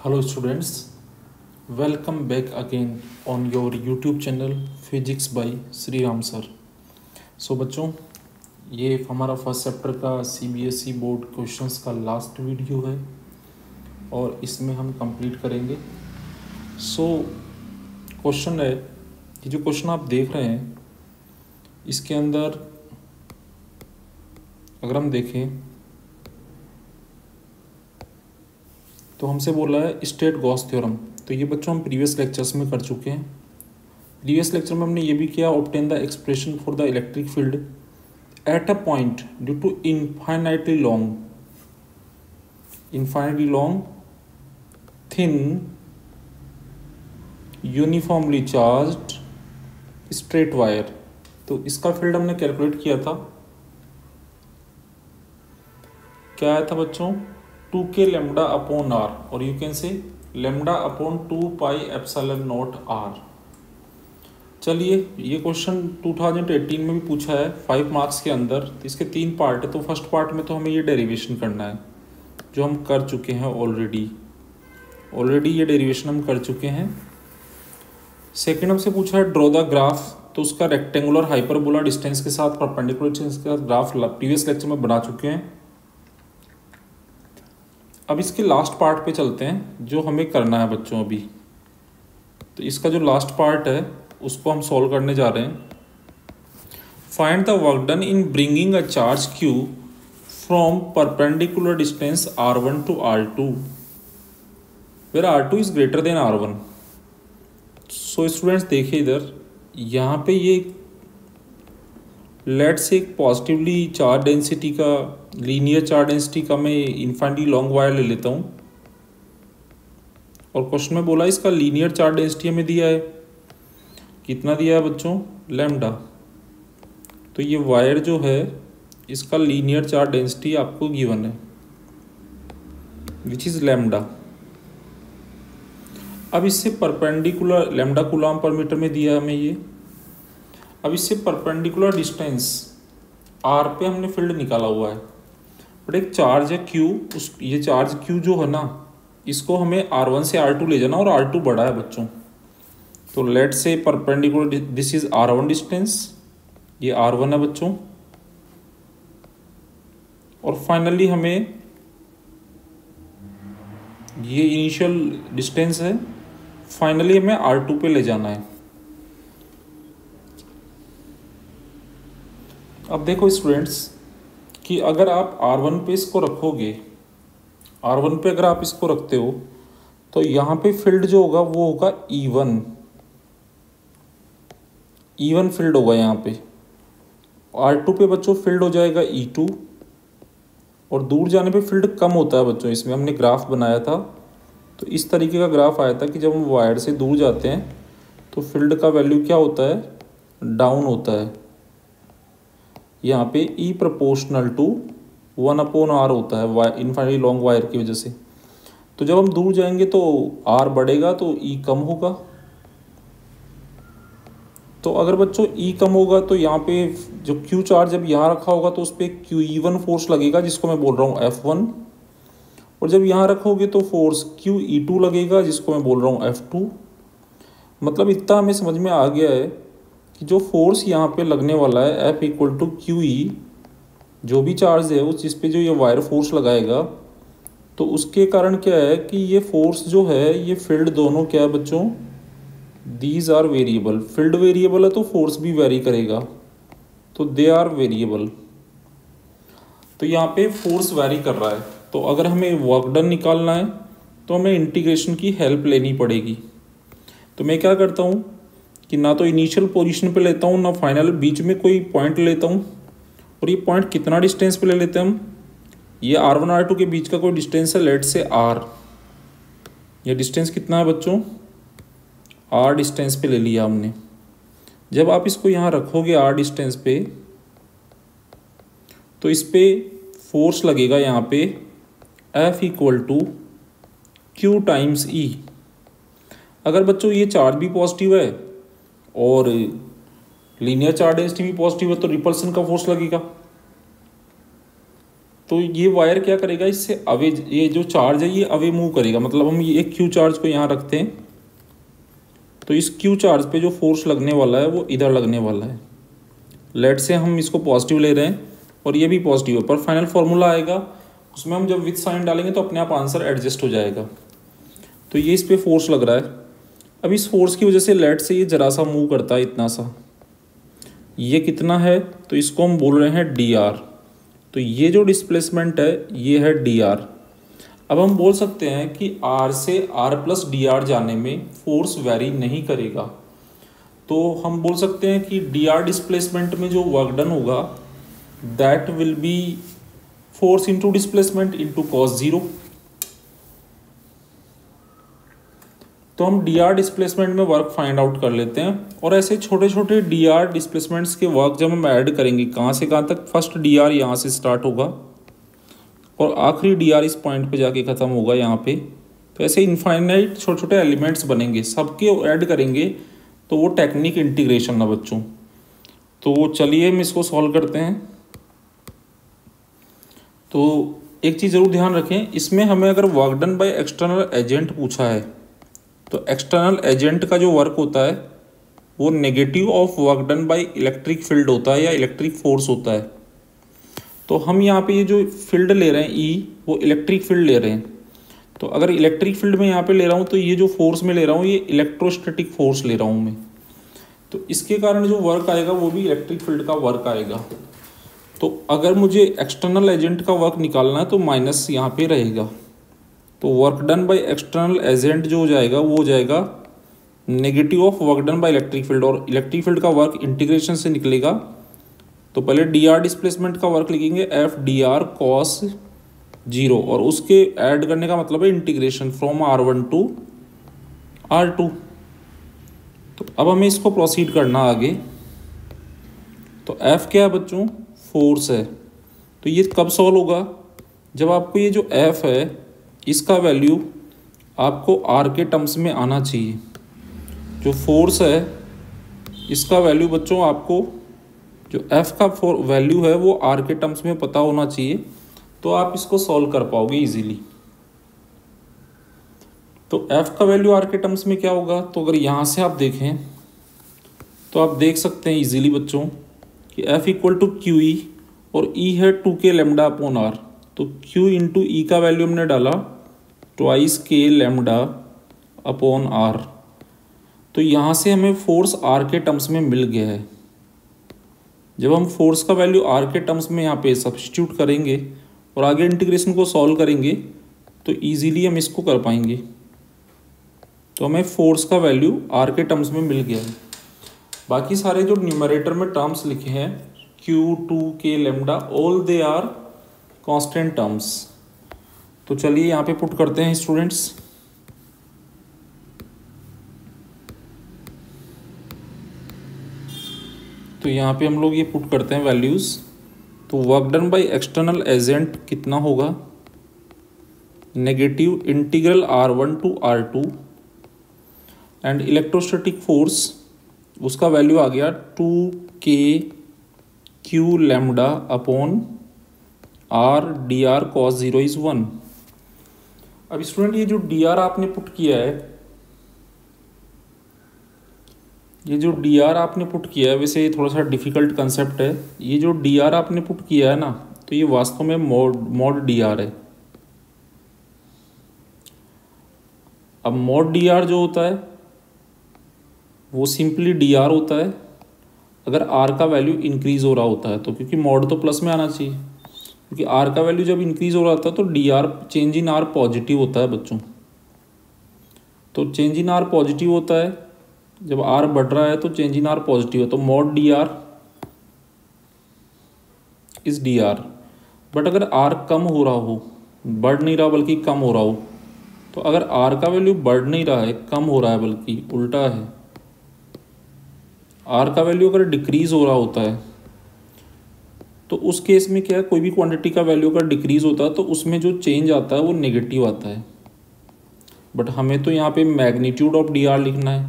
Hello students, welcome back again on your YouTube channel Physics by Shri Ram sir. So बच्चों, ये हमारा first chapter का CBSE board questions का last video है और इसमें हम कंप्लीट करेंगे। सो क्वेश्चन है कि जो क्वेश्चन आप देख रहे हैं इसके अंदर अगर हम देखें तो हमसे बोला है स्टेट गॉस थ्योरम। तो ये बच्चों हम प्रीवियस लेक्चर्स में कर चुके हैं। प्रीवियस लेक्चर में हमने ये भी किया, obtain the expression for the electric field at a point due to infinitely long thin uniformly charged straight wire. तो इसका फील्ड हमने कैलकुलेट किया था, क्या आया था बच्चों, 2k लैम्डा अपॉन आर, और you can say lambda upon 2 pi epsilon naught R. चलिए, ये क्वेश्चन 2018 में भी पूछा है 5 मार्क्स के अंदर। तो इसके 3 पार्ट है। तो फर्स्ट पार्ट में तो हमें ये डेरिवेशन करना है जो हम कर चुके हैं ऑलरेडी ये डेरिवेशन हम कर चुके हैं। सेकेंड हमसे पूछा है ड्रॉ द ग्राफ। तो उसका रेक्टेंगुलर हाइपरबोला डिस्टेंस के साथ परपेंडिकुलर डिस्टेंस के साथ ग्राफ प्रीवियस लेक्चर में बना चुके हैं। अब इसके लास्ट पार्ट पे चलते हैं जो हमें करना है बच्चों अभी। तो इसका जो लास्ट पार्ट है उसको हम सॉल्व करने जा रहे हैं। Find the work done in bringing a charge q from perpendicular distance r1 to r2 where r2 is greater than r1। So students देखिए इधर, यहाँ पे ये लेट्स से एक पॉजिटिवली चार्ज डेंसिटी का, लीनियर चार्ज डेंसिटी का मैं इनफाइनिटली long wire ले लेता हूँ। और क्वेश्चन में बोला इसका लीनियर चार्ज डेंसिटी हमें दिया है, कितना दिया है बच्चों, लैम्डा। तो ये वायर जो है इसका लीनियर चार्ज डेंसिटी आपको गिवन है विच इज लैम्डा। अब इससे perpendicular lambda coulomb per metre में दिया हमें ये। अब इससे परपेंडिकुलर डिस्टेंस r पे हमने फील्ड निकाला हुआ है, बट एक चार्ज है q, ये चार्ज q जो है ना, इसको हमें r1 से r2 ले जाना, और r2 बड़ा है बच्चों। तो लेट से perpendicular this is r1 distance, ये r1 है बच्चों, और फाइनली हमें ये इनिशियल डिस्टेंस है, फाइनली हमें r2 पे ले जाना है। अब देखो स्टूडेंट्स कि अगर आप r1 पे इसको रखोगे, r1 पे अगर आप इसको रखते हो तो यहाँ पे फील्ड जो होगा वो होगा E1 फील्ड होगा यहाँ पे। r2 पे बच्चों फील्ड हो जाएगा E2, और दूर जाने पे फील्ड कम होता है बच्चों। इसमें हमने ग्राफ बनाया था, तो इस तरीके का ग्राफ आया था कि जब हम वायर से दूर जाते हैं तो फील्ड का वैल्यू क्या होता है, डाउन होता है। यहाँ पे E प्रोपोर्शनल टू 1/r होता है इनफाइनाइटली लॉन्ग वायर की वजह से। तो जब हम दूर जाएंगे तो R बढ़ेगा तो E कम होगा। तो अगर बच्चों E कम होगा तो यहाँ पे जो Q चार्ज जब यहाँ रखा होगा तो उस पर QE1 फोर्स लगेगा, जिसको मैं बोल रहा हूँ F1। और जब यहाँ रखोगे तो फोर्स QE2 लगेगा, जिसको मैं बोल रहा हूँ F2। मतलब इतना हमें समझ में आ गया है कि जो फोर्स यहाँ पे लगने वाला है F इक्वल टू QE, जो भी चार्ज है उस जिस पे जो ये वायर फोर्स लगाएगा, तो उसके कारण क्या है कि ये फोर्स जो है, ये फील्ड दोनों क्या है बच्चों, these are variable. Field variable है तो फोर्स भी वेरी करेगा, तो दे आर वेरिएबल। तो यहाँ पे फोर्स वेरी कर रहा है। तो अगर हमें वर्क डन निकालना है तो हमें इंटीग्रेशन की हेल्प लेनी पड़ेगी। तो मैं क्या करता हूँ कि ना तो इनिशियल पोजीशन पे लेता हूँ ना फाइनल, बीच में कोई पॉइंट लेता हूँ। और ये पॉइंट कितना डिस्टेंस पे ले लेते हैं हम, ये r1 r2 के बीच का कोई डिस्टेंस है, लेट से r। ये डिस्टेंस कितना है बच्चों, r डिस्टेंस पे ले लिया हमने। जब आप इसको यहाँ रखोगे r डिस्टेंस पे, तो इस पे फोर्स लगेगा यहाँ पे F equal to Q times E। अगर बच्चों ये चार्ज भी पॉजिटिव है और लीनियर चार्ज डेंसिटी भी पॉजिटिव है तो रिपल्सन का फोर्स लगेगा। तो ये वायर क्या करेगा, इससे अवे, ये जो चार्ज है ये अवे मूव करेगा। मतलब हम ये एक क्यू चार्ज को यहाँ रखते हैं तो इस क्यू चार्ज पे जो फोर्स लगने वाला है वो इधर लगने वाला है। लेट से हम इसको पॉजिटिव ले रहे हैं और ये भी पॉजिटिव है, पर फाइनल फार्मूला आएगा उसमें हम जब विथ साइन डालेंगे तो अपने आप आंसर एडजस्ट हो जाएगा। तो ये इस पर फोर्स लग रहा है। अब इस फोर्स की वजह से लेट से ये जरा सा मूव करता है, इतना सा। ये कितना है, तो इसको हम बोल रहे हैं डी आर। तो ये जो डिस्प्लेसमेंट है ये है डी आर। अब हम बोल सकते हैं कि आर से आर प्लस डी आर जाने में फोर्स वेरी नहीं करेगा। तो हम बोल सकते हैं कि डी आर डिस्प्लेसमेंट में जो वर्क डन होगा that will B force into displacement into cos zero. तो हम डी आर डिस्प्लेसमेंट में वर्क फाइंड आउट कर लेते हैं। और ऐसे छोटे छोटे डी आर डिस्प्लेसमेंट्स के वर्क जब हम ऐड करेंगे, कहाँ से कहाँ तक, फर्स्ट डी आर यहाँ से स्टार्ट होगा और आखिरी डी आर इस पॉइंट पे जाके ख़त्म होगा यहाँ पे। तो ऐसे इनफाइनाइट छोटे छोटे एलिमेंट्स बनेंगे, सबके ऐड करेंगे तो वो टेक्निक इंटीग्रेशन है बच्चों। तो चलिए हम इसको सॉल्व करते हैं। तो एक चीज़ ज़रूर ध्यान रखें, इसमें हमें अगर work done by external agent पूछा है तो एक्सटर्नल एजेंट का जो वर्क होता है वो negative of work done by electric field होता है या इलेक्ट्रिक फोर्स होता है। तो हम यहाँ पे ये जो फील्ड ले रहे हैं ई, वो इलेक्ट्रिक फील्ड ले रहे हैं। तो अगर इलेक्ट्रिक फील्ड में यहाँ पे ले रहा हूँ तो ये जो फोर्स में ले रहा हूँ ये इलेक्ट्रोस्टैटिक फोर्स ले रहा हूँ मैं। तो इसके कारण जो वर्क आएगा वो भी इलेक्ट्रिक फील्ड का वर्क आएगा। तो अगर मुझे एक्सटर्नल एजेंट का वर्क निकालना है तो माइनस यहाँ पे रहेगा। तो work done by external agent जो हो जाएगा वो हो जाएगा negative of work done by electric field, और इलेक्ट्रिक फील्ड का वर्क इंटीग्रेशन से निकलेगा। तो पहले डी आर डिस्प्लेसमेंट का वर्क लिखेंगे F D R cos zero, और उसके ऐड करने का मतलब है integration from R1 to R2। तो अब हमें इसको प्रोसीड करना आगे। तो एफ क्या है बच्चों, फोर्स है। तो ये कब सॉल्व होगा, जब आपको ये जो एफ है इसका वैल्यू आपको आर के टर्म्स में आना चाहिए। जो फोर्स है इसका वैल्यू बच्चों आपको, जो एफ का वैल्यू है वो आर के टर्म्स में पता होना चाहिए, तो आप इसको सॉल्व कर पाओगे इजीली। तो एफ का वैल्यू आर के टर्म्स में क्या होगा, तो अगर यहाँ से आप देखें तो आप देख सकते हैं इजीली बच्चों कि F equal to Q E, और ई है 2k लेमडा अपॉन आर। तो q इंटू ई का वैल्यू हमने डाला twice k lambda upon R. तो यहाँ से हमें फोर्स आर के टर्म्स में मिल गया है। जब हम फोर्स का वैल्यू आर के टर्म्स में यहाँ पे सब्स्टिट्यूट करेंगे और आगे इंटीग्रेशन को सॉल्व करेंगे तो इजीली हम इसको कर पाएंगे। तो हमें फोर्स का वैल्यू आर के टर्म्स में मिल गया है। बाकी सारे जो न्यूमरेटर में टर्म्स लिखे हैं q 2k lambda, all they are constant terms. तो चलिए यहाँ पे पुट करते हैं स्टूडेंट्स। तो यहाँ पे हम लोग ये पुट करते हैं वैल्यूज। तो work done by external agent कितना होगा, negative integral R1 to R2, and electrostatic force उसका वैल्यू आ गया 2k q lambda upon R D R cos zero is 1। अब स्टूडेंट ये जो डी आर आपने पुट किया है, ये जो डी आर आपने पुट किया है, वैसे ये थोड़ा सा डिफिकल्ट कंसेप्ट है। ये जो डी आर आपने पुट किया है ना, तो ये वास्तव में मॉड डी आर है। अब मॉड डी आर जो होता है वो सिंपली डी आर होता है अगर आर का वैल्यू इंक्रीज हो रहा होता है। तो क्योंकि मॉड तो प्लस में आना चाहिए, क्योंकि आर का वैल्यू जब इंक्रीज हो रहा होता है तो D R change in are positive होता है बच्चों। तो चेंज इन आर पॉजिटिव होता है, जब आर बढ़ रहा है तो चेंज इन आर पॉजिटिव है। तो mod D R is D R. But अगर आर कम हो रहा हो, बढ़ नहीं रहा बल्कि कम हो रहा हो, तो अगर आर का वैल्यू बढ़ नहीं रहा है, कम हो रहा है, बल्कि उल्टा है, आर का वैल्यू अगर डिक्रीज हो रहा होता है तो उस केस में क्या है, कोई भी क्वांटिटी का वैल्यू अगर डिक्रीज होता है तो उसमें जो चेंज आता है वो नेगेटिव आता है। बट हमें तो यहाँ पे मैग्नीट्यूड ऑफ डी आर लिखना है,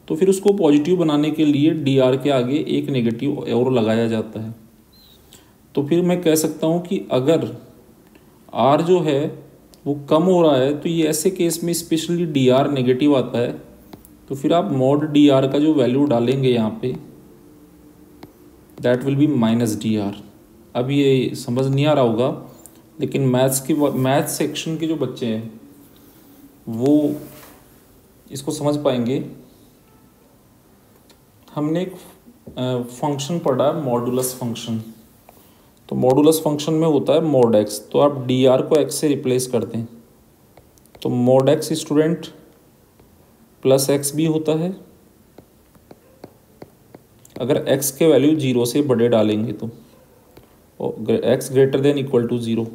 तो फिर उसको पॉजिटिव बनाने के लिए डी आर के आगे एक नेगेटिव और लगाया जाता है। तो फिर मैं कह सकता हूँ कि अगर आर जो है वो कम हो रहा है, तो ये ऐसे केस में स्पेशली डी आर नेगेटिव आता है, तो फिर आप मॉड डी आर का जो वैल्यू डालेंगे यहाँ पे that will B minus D R. अब ये समझ नहीं आ रहा होगा, लेकिन मैथ्स सेक्शन के जो बच्चे हैं वो इसको समझ पाएंगे। हमने एक फंक्शन पढ़ा है मॉडुलस फंक्शन, तो मॉडुलस फंक्शन में होता है मॉड एक्स, तो आप डी आर को एक्स से रिप्लेस कर दें, तो mod x student plus x भी होता है अगर एक्स के वैल्यू 0 से बड़े डालेंगे तो, और X greater than equal to 0,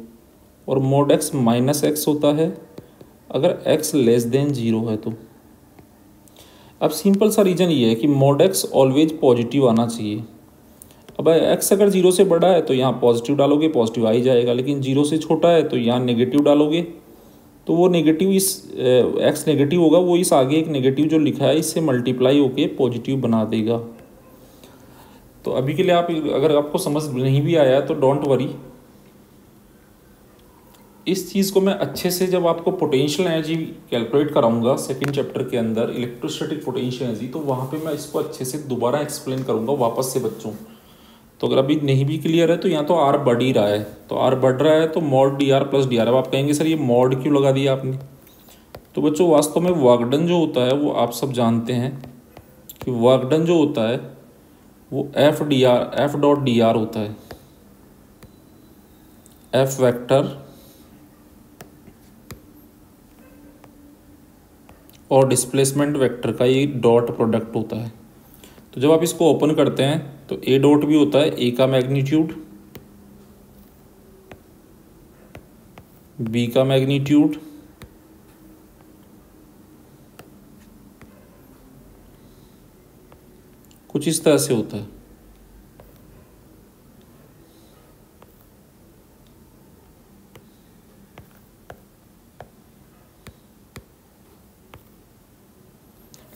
और मॉड एक्स माइनस एक्स होता है अगर एक्स लेस देन 0 है तो। अब सिंपल सा रीजन ये है कि मॉड एक्स ऑलवेज पॉजिटिव आना चाहिए। अब एक्स अगर 0 से बड़ा है तो यहाँ पॉजिटिव डालोगे, पॉजिटिव आ ही जाएगा, लेकिन 0 से छोटा है तो यहाँ नेगेटिव डालोगे, तो वो नेगेटिव इस एक्स नेगेटिव होगा, वो इस आगे एक नेगेटिव जो लिखा है इससे मल्टीप्लाई होके पॉजिटिव बना देगा। तो अभी के लिए आप अगर आपको समझ नहीं भी आया तो डोंट वरी, इस चीज़ को मैं अच्छे से जब आपको पोटेंशियल एनर्जी कैलकुलेट कराऊंगा सेकंड चैप्टर के अंदर इलेक्ट्रोस्टैटिक पोटेंशियल एनर्जी, तो वहाँ पे मैं इसको अच्छे से दोबारा एक्सप्लेन करूंगा वापस से बच्चों। तो अगर अभी नहीं भी क्लियर है तो यहाँ तो आर बढ़ ही रहा है, तो आर बढ़ रहा है तो mod D R plus D R. अब आप कहेंगे सर ये मॉड क्यों लगा दिया आपने, तो बच्चों वास्तव में वर्क डन जो होता है वो आप सब जानते हैं कि वर्क डन जो होता है वो एफ डॉट डी आर होता है, एफ वेक्टर और डिस्प्लेसमेंट वेक्टर का ये डॉट प्रोडक्ट होता है। तो जब आप इसको ओपन करते हैं तो ए डॉट भी होता है ए का मैग्नीट्यूड, बी का मैग्नीट्यूड, कुछ इस तरह से होता है।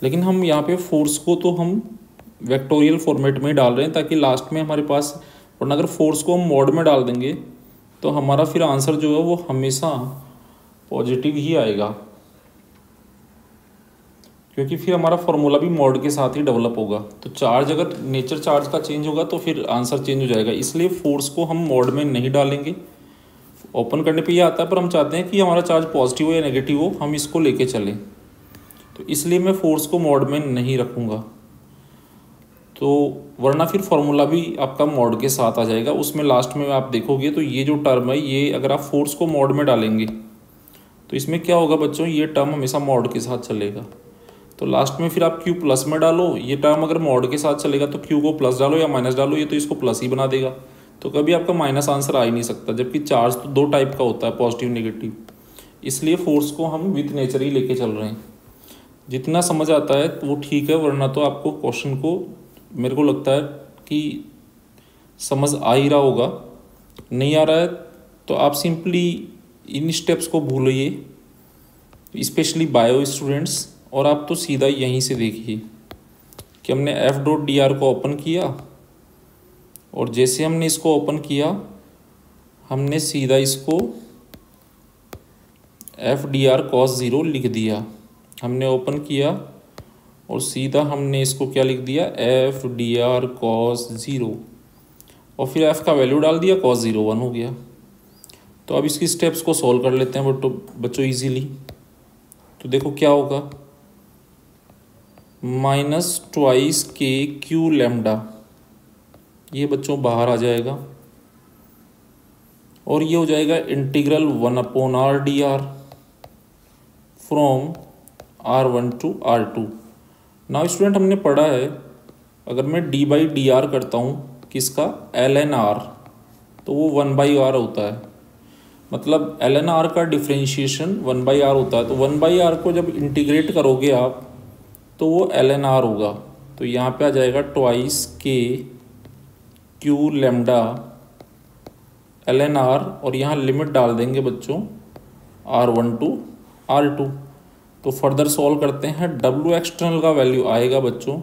लेकिन हम यहाँ पे फोर्स को तो हम वेक्टोरियल फॉर्मेट में डाल रहे हैं ताकि लास्ट में हमारे पास, वरना अगर फोर्स को हम मॉड में डाल देंगे तो हमारा फिर आंसर जो है वो हमेशा पॉजिटिव ही आएगा, क्योंकि फिर हमारा फॉर्मूला भी मॉड के साथ ही डेवलप होगा। तो चार्ज अगर नेचर चार्ज का चेंज होगा तो फिर आंसर चेंज हो जाएगा, इसलिए फोर्स को हम मॉड में नहीं डालेंगे। ओपन करने पे ये आता है, पर हम चाहते हैं कि हमारा चार्ज पॉजिटिव हो या नेगेटिव हो हम इसको लेके चलें, तो इसलिए मैं फोर्स को मॉड में नहीं रखूँगा। तो वरना फिर फॉर्मूला भी आपका मॉड के साथ आ जाएगा, उसमें लास्ट में आप देखोगे तो ये जो टर्म है ये अगर आप फोर्स को मॉड में डालेंगे तो इसमें क्या होगा बच्चों, ये टर्म हमेशा मॉड के साथ चलेगा। तो लास्ट में फिर आप क्यू प्लस में डालो, ये टर्म अगर मॉड के साथ चलेगा तो क्यू को प्लस डालो या माइनस डालो, ये तो इसको प्लस ही बना देगा, तो कभी आपका माइनस आंसर आ ही नहीं सकता। जबकि चार्ज तो दो टाइप का होता है, पॉजिटिव नेगेटिव, इसलिए फोर्स को हम विथ नेचर ही लेके चल रहे हैं। जितना समझ आता है वो ठीक है, वरना तो आपको क्वेश्चन को मेरे को लगता है कि समझ आ ही रहा होगा। नहीं आ रहा है तो आप सिंपली इन स्टेप्स को भूलिए, स्पेशली बायो स्टूडेंट्स, और आप तो सीधा यहीं से देखिए कि हमने एफ डॉट डी आर को ओपन किया, और जैसे हमने इसको ओपन किया हमने सीधा इसको F D R cos zero लिख दिया। हमने ओपन किया और सीधा हमने इसको क्या लिख दिया, F D R cos zero, और फिर एफ का वैल्यू डाल दिया, कॉस ज़ीरो 1 हो गया। तो अब इसकी स्टेप्स को सॉल्व कर लेते हैं बच्चों इजीली। तो देखो क्या होगा, minus twice K Q lambda, ये बच्चों बाहर आ जाएगा, और ये हो जाएगा integral 1/r D R from R1 to R2। Now student हमने पढ़ा है अगर मैं d बाई डी आर करता हूँ किसका, ln r, तो वो 1/r होता है, मतलब ln r का डिफ्रेंशिएशन 1/r होता है। तो 1/r को जब इंटीग्रेट करोगे आप तो वो ln r होगा, तो यहाँ पे आ जाएगा twice K Q lambda ln r, और यहाँ लिमिट डाल देंगे बच्चों R1 टू R2। तो फर्दर सॉल्व करते हैं, W एक्सटर्नल का वैल्यू आएगा बच्चों,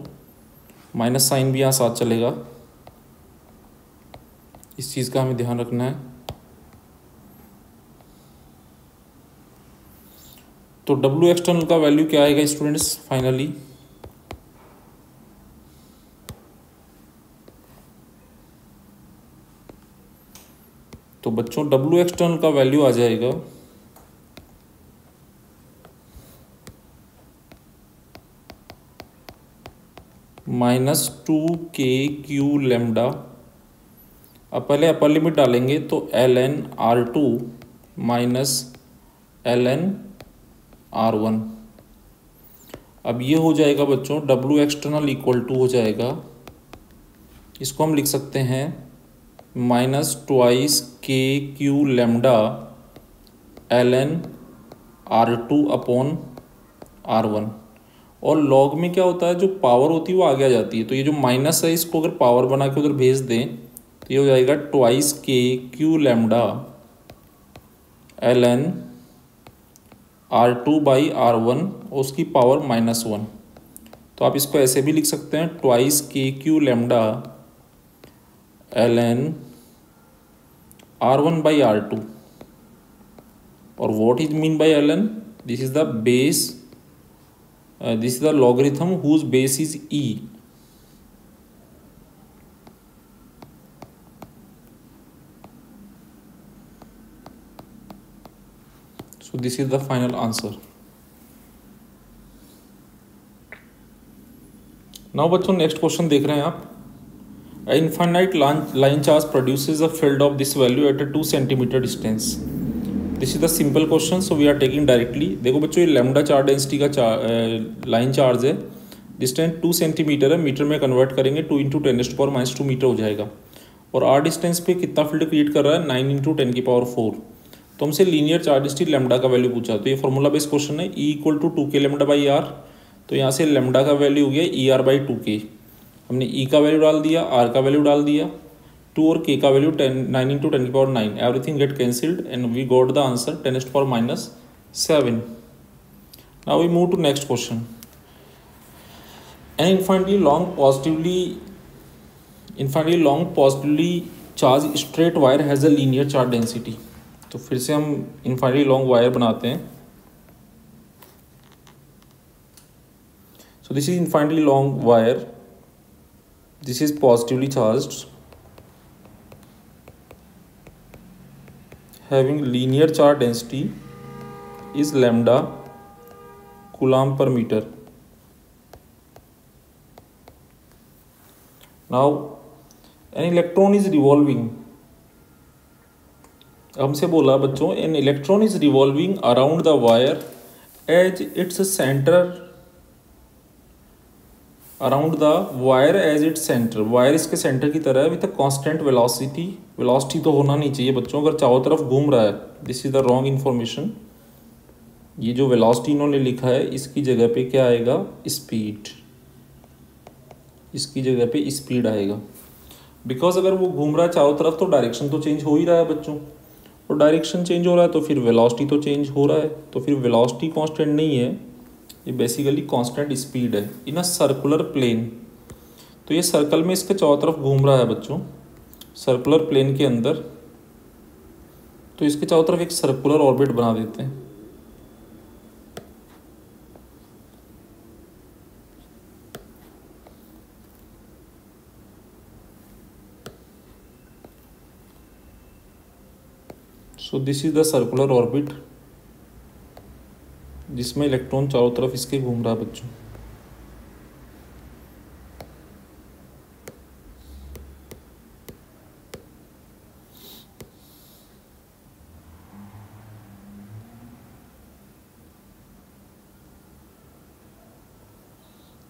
माइनस साइन भी यहाँ साथ चलेगा, इस चीज़ का हमें ध्यान रखना है। तो डब्ल्यू एक्सटर्नल का वैल्यू क्या आएगा स्टूडेंट्स फाइनली? तो बच्चों डब्ल्यू एक्सटर्नल का वैल्यू आ जाएगा -2k/q लैम्डा। अब पहले अपर लिमिट डालेंगे तो ln/r2 माइनस ln/r1। अब ये हो जाएगा बच्चों डब्ल्यू एक्सटर्नल इक्वल टू हो जाएगा, इसको हम लिख सकते हैं -2k/q लैम्डा ln/r2/r1। और लॉग में क्या होता है, जो पावर होती है वो आगे आ जाती है, तो ये जो माइनस है इसको अगर पावर बना के उधर भेज दें तो ये हो जाएगा 2k/q लैम्डा ln/r2/r1 और उसकी पावर -1। तो आप इसको ऐसे भी लिख सकते हैं 2k/q लैम्डा ln/r1/r2। और what is mean by ln? This is the base, this is the logarithm whose base is e। So this is the final answer। now बच्चों नेक्स्ट क्वेश्चन देख रहे हैं आप। A infinite line charge produces a field of this value at a 2 centimeter distance। This is the simple question, so we are taking directly. देखो बच्चों ये lambda charge density का line charge है, distance 2 centimetre है, metre में convert करेंगे 2 × 10⁻² metre हो जाएगा। और आर डिस्टेंस पे कितना फील्ड क्रिएट कर रहा है 9 × 10⁴। तो हमसे लीनियर चार्ज डेंसिटी लैम्डा का वैल्यू पूछा, तो ये फॉर्मूला बेस्ड क्वेश्चन है। E = 2k λ/r। तो यहाँ से लैम्डा का वैल्यू हो गया ER/2k। हमने E का वैल्यू डाल दिया, R का वैल्यू डाल दिया, 2 और k का value 9 × 10⁹, everything get cancelled and we got the answer 10⁻⁷। Now we move to next question. An infinitely long positively charged straight wire has a linear charge density। तो फिर से हम infinitely long wire बनाते हैं। So this is infinitely long wire, this is positively charged, having linear charge density is lambda coulomb per meter। Now an electron is revolving। हमसे बोला बच्चों an electron is revolving around the wire as its center, around the wire as its center। Wire इसके centre की तरह है with a constant velocity. Velocity तो होना नहीं चाहिए बच्चों अगर चारों तरफ घूम रहा है, this is the wrong information. ये जो वेलोसिटी इन्होंने लिखा है इसकी जगह पे क्या आएगा, स्पीड। इसकी जगह पे स्पीड आएगा, बिकॉज अगर वो घूम रहा है चारों तरफ तो डायरेक्शन तो चेंज हो ही रहा है बच्चों, और डायरेक्शन चेंज हो रहा है तो फिर वेलोसिटी तो चेंज हो रहा है। तो फिर वेलोसिटी कांस्टेंट नहीं है, ये बेसिकली कांस्टेंट स्पीड है इन अ सर्कुलर प्लेन। तो ये सर्कल में इसके चारों तरफ घूम रहा है बच्चों, सर्कुलर प्लेन के अंदर। तो इसके चारों तरफ एक सर्कुलर ऑर्बिट बना देते हैं। सो this is the circular orbit जिसमें इलेक्ट्रॉन चारों तरफ इसके घूम रहा है बच्चों।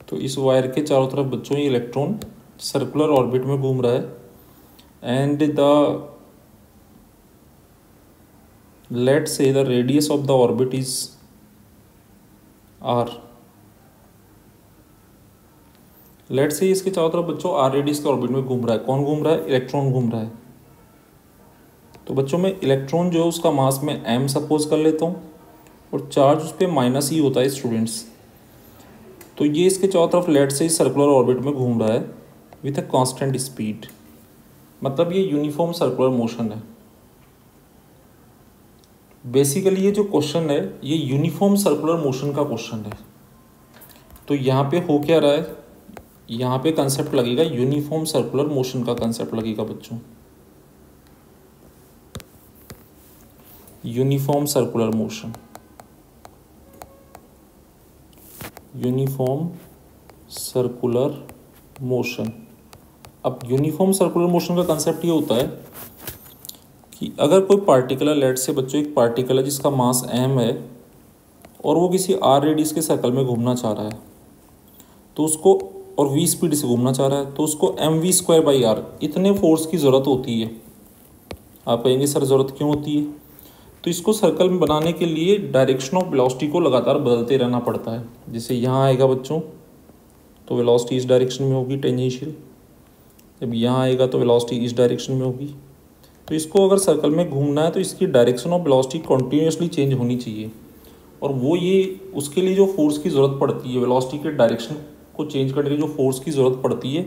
तो इस वायर के चारों तरफ बच्चों ये इलेक्ट्रॉन सर्कुलर ऑर्बिट में घूम रहा है। And the let's say the radius of the orbit is r। Let's say इसके चारों तरफ बच्चों r रेडियस के ऑर्बिट में घूम रहा है। कौन घूम रहा है, इलेक्ट्रॉन घूम रहा है। तो बच्चों में इलेक्ट्रॉन जो है उसका मास में m सपोज कर लेता हूँ और चार्ज उस पर -e होता है स्टूडेंट्स। तो ये इसके चारों तरफ लेट्स से सर्कुलर ऑर्बिट में घूम रहा है विथ अ कांस्टेंट स्पीड, मतलब ये यूनिफॉर्म सर्कुलर मोशन है। बेसिकली ये जो क्वेश्चन है ये यूनिफॉर्म सर्कुलर मोशन का क्वेश्चन है। तो यहाँ पे हो क्या रहा है, यहाँ पे कंसेप्ट लगेगा यूनिफॉर्म सर्कुलर मोशन का कंसेप्ट लगेगा बच्चों, uniform circular motion, uniform circular motion. अब यूनिफॉर्म सर्कुलर मोशन का कंसेप्ट ये होता है कि अगर कोई पार्टिकुलर, लेट से बच्चों एक पार्टिकल है जिसका मास m है और वो किसी r रेडियस के सर्कल में घूमना चाह रहा है, तो उसको, और v स्पीड से घूमना चाह रहा है, तो उसको mv²/r इतने फोर्स की ज़रूरत होती है। आप कहेंगे सर ज़रूरत क्यों होती है? तो इसको सर्कल में बनाने के लिए डायरेक्शन ऑफ वेलोसिटी को लगातार बदलते रहना पड़ता है। जैसे यहाँ आएगा बच्चों तो वेलोसिटी इस डायरेक्शन में होगी टेंजेंशियल, जब यहाँ आएगा तो वेलोसिटी इस डायरेक्शन में होगी। तो इसको अगर सर्कल में घूमना है तो इसकी direction of velocity continuously change होनी चाहिए, और वो ये उसके लिए जो फोर्स की ज़रूरत पड़ती है, वेलोसिटी के डायरेक्शन को चेंज करने के लिए जो फोर्स की ज़रूरत पड़ती है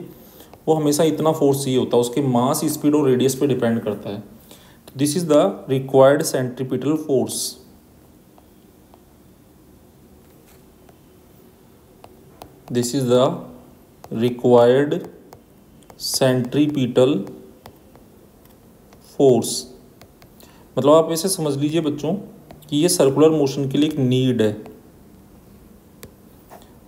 वो हमेशा इतना फोर्स चाहिए होता है, उसके मास, स्पीड और रेडियस पे डिपेंड करता है। तो this is the required centripetal force. This is the required centripetal force. मतलब आप ऐसे समझ लीजिए बच्चों कि ये सर्कुलर मोशन के लिए एक नीड है।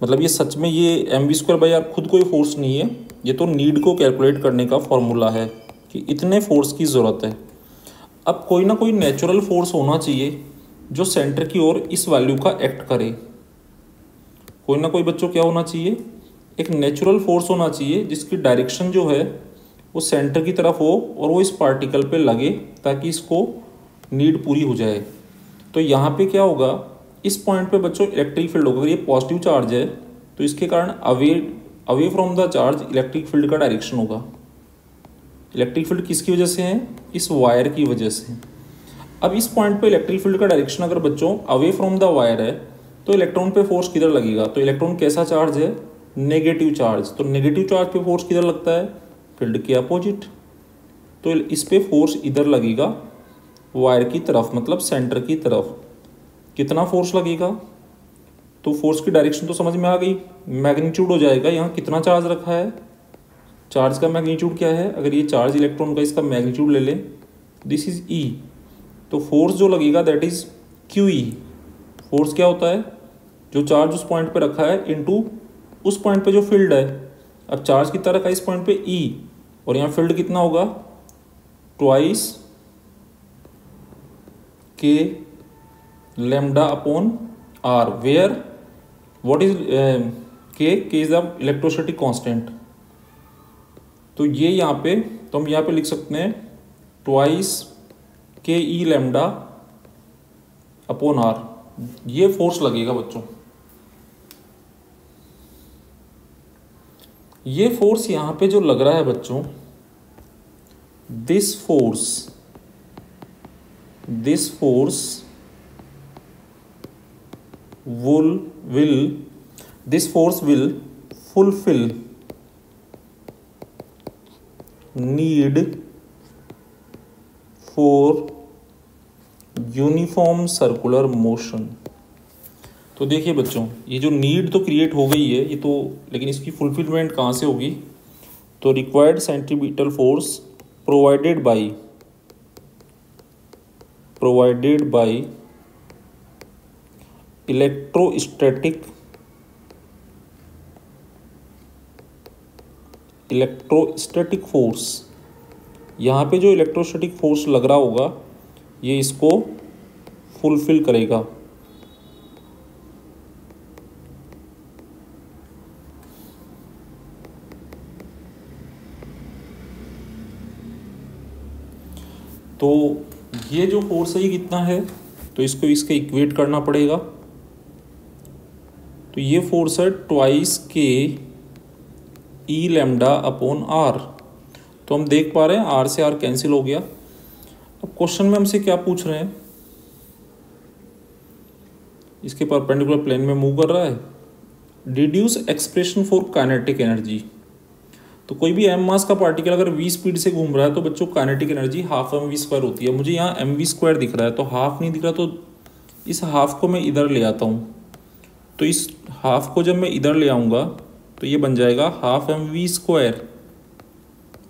मतलब ये सच में ये mv²/r खुद कोई फोर्स नहीं है, ये तो नीड को कैलकुलेट करने का फॉर्मूला है कि इतने फोर्स की ज़रूरत है। अब कोई ना कोई नेचुरल फोर्स होना चाहिए जो सेंटर की ओर इस वैल्यू का एक्ट करे। कोई ना कोई बच्चों क्या होना चाहिए, एक नेचुरल फोर्स होना चाहिए जिसकी डायरेक्शन जो है वो सेंटर की तरफ हो और वो इस पार्टिकल पे लगे ताकि इसको नीड पूरी हो जाए। तो यहाँ पे क्या होगा, इस पॉइंट पे बच्चों इलेक्ट्रिक फील्ड होगा। अगर ये पॉजिटिव चार्ज है तो इसके कारण away from the charge electric field का डायरेक्शन होगा। इलेक्ट्रिक फील्ड किसकी वजह से है, इस वायर की वजह से। अब इस पॉइंट पे इलेक्ट्रिक फील्ड का डायरेक्शन अगर बच्चों अवे फ्रॉम द वायर है तो इलेक्ट्रॉन पे फोर्स किधर लगेगा, तो इलेक्ट्रॉन कैसा चार्ज है, नेगेटिव चार्ज। तो नेगेटिव चार्ज पे फोर्स किधर लगता है, फील्ड के अपोजिट। तो इस पे फोर्स इधर लगेगा वायर की तरफ, मतलब सेंटर की तरफ। कितना फोर्स लगेगा, तो फोर्स की डायरेक्शन तो समझ में आ गई, मैग्नीट्यूड हो जाएगा। यहाँ कितना चार्ज रखा है, चार्ज का मैग्नीट्यूड क्या है, अगर ये चार्ज इलेक्ट्रॉन का इसका मैग्नीट्यूड ले लें, दिस इज ई, तो फोर्स जो लगेगा that is Q E. Force क्या होता है, जो चार्ज उस पॉइंट पे रखा है इनटू उस पॉइंट पे जो फील्ड है। अब चार्ज कितना रखा है इस पॉइंट पे ई, और यहाँ फील्ड कितना होगा, twice K lambda upon R, where what is K is the electrostatic constant. तो ये यहाँ पे, तो हम यहाँ पे लिख सकते हैं ट्वाइस के ई लैम्डा अपॉन आर, ये फोर्स लगेगा बच्चों। ये फोर्स यहाँ पे जो लग रहा है बच्चों, this force will fulfill need for uniform circular motion. तो देखिए बच्चों, ये जो नीड तो क्रिएट हो गई है ये तो, लेकिन इसकी फुलफिलमेंट कहाँ से होगी, तो required centripetal force provided by electrostatic force. यहाँ पे जो इलेक्ट्रोस्टैटिक फोर्स लग रहा होगा ये इसको फुलफिल करेगा। तो ये जो फोर्स है ये कितना है, तो इसको इसके इक्वेट करना पड़ेगा। तो ये फोर्स है ट्वाइस के ई लैम्डा अपॉन आर। तो हम देख पा रहे हैं आर से आर कैंसिल हो गया। अब क्वेश्चन में हमसे क्या पूछ रहे हैं, इसके परपेंडिकुलर प्लेन में मूव कर रहा है, deduce expression for kinetic energy. तो कोई भी m मास का पार्टिकल अगर v स्पीड से घूम रहा है तो बच्चों काइनेटिक एनर्जी हाफ mv² होती है। मुझे यहाँ mv² दिख रहा है तो हाफ नहीं दिख रहा, तो इस हाफ को मैं इधर ले आता हूँ। तो इस हाफ को जब मैं इधर ले आऊँगा तो ये बन जाएगा हाफ mv²,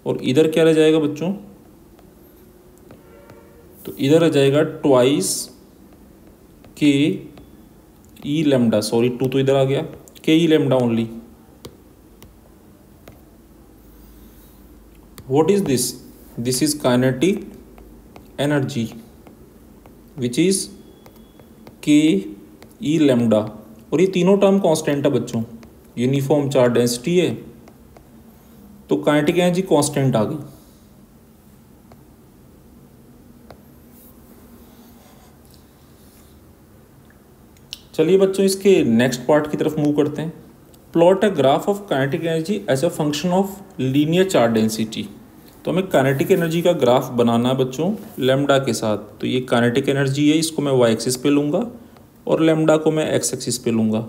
और इधर क्या रह जाएगा बच्चों, तो इधर आ जाएगा ट्वाइस के ई लेमडा, सॉरी 2 तो इधर आ गया, K E lambda only. What is this? This is kinetic energy which is k e lambda, और ये तीनों टर्म कांस्टेंट है बच्चों। यूनिफॉर्म चार्ज डेंसिटी है तो काइनेटिक एनर्जी कांस्टेंट आ गई। चलिए बच्चों इसके नेक्स्ट पार्ट की तरफ मूव करते हैं। Plot a graph of kinetic energy as a function of linear charge density. तो हमें काइनेटिक एनर्जी का ग्राफ बनाना है बच्चों लेमडा के साथ। तो ये काइनेटिक एनर्जी है, इसको मैं वाई एक्सिस पे लूँगा और लेमडा को मैं एक्स एक्सिस पे लूँगा।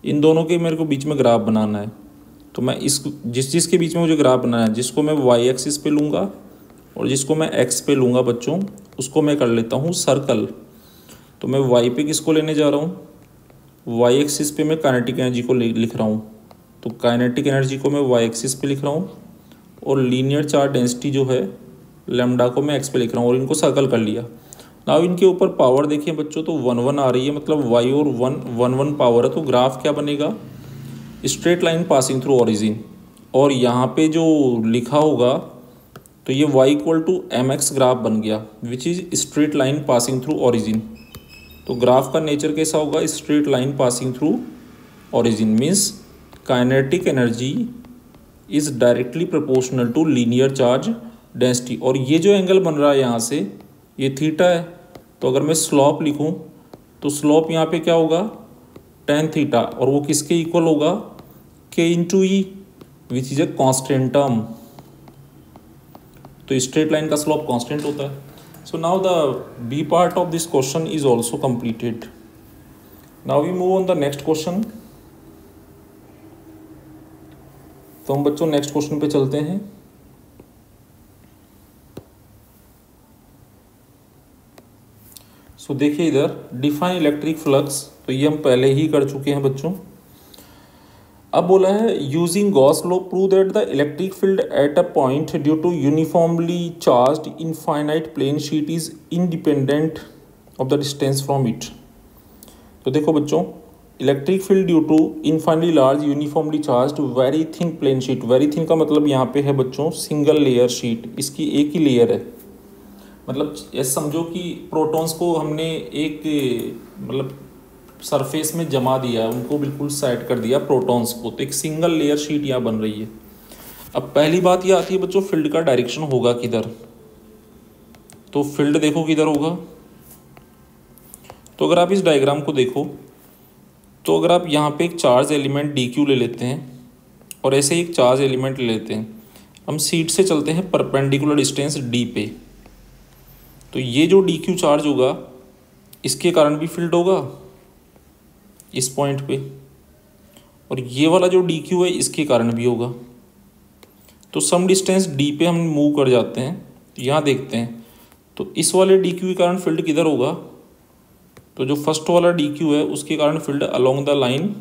इन दोनों के मेरे को बीच में ग्राफ बनाना है। तो मैं जिसके बीच में मुझे ग्राफ बनाना है, जिसको मैं वाई एक्सिस पे लूँगा और जिसको मैं एक्स पे लूँगा बच्चों, उसको मैं कर लेता हूँ सर्कल। तो मैं वाई पे किसको लेने जा रहा हूँ, वाई एक्सिस पे मैं काइनेटिक एनर्जी को लिख रहा हूँ। तो काइनेटिक एनर्जी को मैं वाई एक्सिस पे लिख रहा हूँ और लीनियर चार्ज डेंसिटी जो है लेमडा को मैं एक्स पे लिख रहा हूँ और इनको सर्कल कर लिया। नाउ इनके ऊपर पावर देखिए बच्चों, तो 1 1 आ रही है, मतलब वाई और 1 1 पावर है। तो ग्राफ क्या बनेगा, straight line passing through origin. और यहाँ पे जो लिखा होगा तो ये y equal to M X graph बन गया which is straight line passing through origin. तो ग्राफ का नेचर कैसा होगा, straight line passing through origin means kinetic energy is directly proportional to linear charge density. और ये जो एंगल बन रहा है यहाँ से, ये थीटा है। तो अगर मैं स्लॉप लिखूँ तो स्लॉप यहाँ पे क्या होगा, tan थीटा, और वो किसके इक्वल होगा, k into E which is a constant term. तो स्ट्रेट लाइन का स्लॉप कांस्टेंट होता है। So now the B part of this question is also completed. Now we move on the next question. तो हम बच्चों next question पे चलते हैं। सो देखिए इधर डिफाइन इलेक्ट्रिक फ्लक्स, तो ये हम पहले ही कर चुके हैं बच्चों। अब बोला है using Gauss law prove that the electric field at a point due to uniformly charged infinite plane sheet is independent of the distance from it. तो देखो बच्चों, electric field due to infinitely large uniformly charged very thin plane sheet. Very thin का मतलब यहाँ पे है बच्चों single layer sheet, इसकी एक ही लेयर है। मतलब ऐसे समझो कि प्रोटॉन्स को हमने एक मतलब सरफेस में जमा दिया, उनको बिल्कुल सेट कर दिया प्रोटॉन्स को, तो एक सिंगल लेयर शीट यहाँ बन रही है। अब पहली बात ये आती है बच्चों, फील्ड का डायरेक्शन होगा किधर। तो फील्ड देखो किधर होगा। तो अगर आप इस डायग्राम को देखो तो अगर आप यहाँ पे एक चार्ज एलिमेंट डी क्यू ले लेते हैं और ऐसे ही एक चार्ज एलिमेंट ले लेते हैं, हम सीट से चलते हैं परपेंडिकुलर डिस्टेंस डी पे। तो ये जो डी क्यू चार्ज होगा इसके कारण भी फील्ड होगा इस पॉइंट पे, और ये वाला जो डी क्यू है इसके कारण भी होगा। तो सम डिस्टेंस डी पे हम मूव कर जाते हैं, तो यहाँ देखते हैं तो इस वाले डी क्यू के कारण फील्ड किधर होगा, तो जो फर्स्ट वाला डी क्यू है उसके कारण field along the line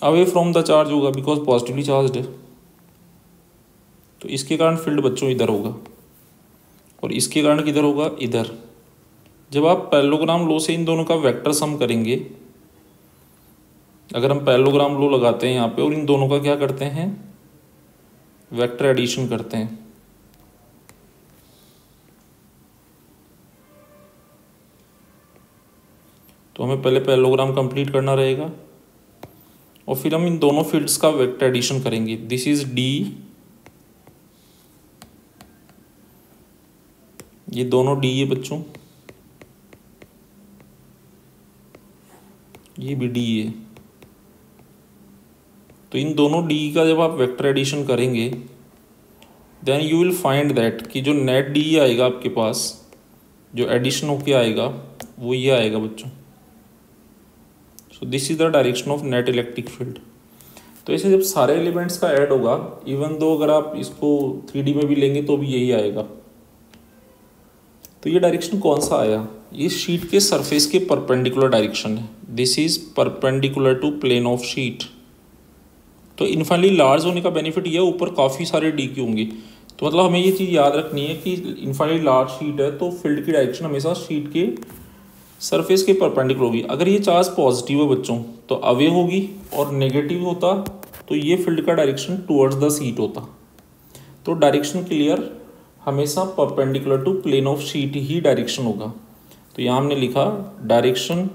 away from the charge होगा बिकॉज पॉजिटिवली चार्ज्ड है। तो इसके कारण फील्ड बच्चों इधर होगा और इसके कारण किधर होगा, इधर। जब आप पैरेललोग्राम लॉ से इन दोनों का वेक्टर सम करेंगे, अगर हम पैरेललोग्राम लॉ लगाते हैं यहाँ पे और इन दोनों का क्या करते हैं, वेक्टर एडिशन करते हैं, तो हमें पहले पैरेललोग्राम कंप्लीट करना रहेगा और फिर हम इन दोनों फील्ड्स का वेक्टर एडिशन करेंगे। दिस इज डी, ये दोनों डी है बच्चों, ये भी डी है। तो इन दोनों डी का जब आप वेक्टर एडिशन करेंगे then you will find that कि जो नेट डी आएगा आपके पास, जो एडिशन होके आएगा वो ये आएगा बच्चों। सो this is the direction of net electric field. तो ऐसे जब सारे एलिमेंट्स का ऐड होगा, इवन दो अगर आप इसको 3D में भी लेंगे तो भी यही आएगा। तो ये डायरेक्शन कौन सा आया, ये शीट के सरफेस के परपेंडिकुलर डायरेक्शन है। This is perpendicular to plane of sheet. तो इनफाइनली लार्ज होने का बेनिफिट ये है, ऊपर काफ़ी सारे डी क्यू होंगे। तो मतलब हमें ये चीज़ याद रखनी है कि इनफाइनली लार्ज शीट है तो फील्ड की डायरेक्शन हमेशा शीट के सरफेस के परपेंडिकुलर होगी। अगर ये चार्ज पॉजिटिव है बच्चों तो अवे होगी, और नेगेटिव होता तो ये फील्ड का डायरेक्शन टुवर्ड्स द शीट होता। तो डायरेक्शन क्लियर, हमेशा perpendicular to plane of sheet ही डायरेक्शन होगा। तो यहाँ हमने लिखा डायरेक्शन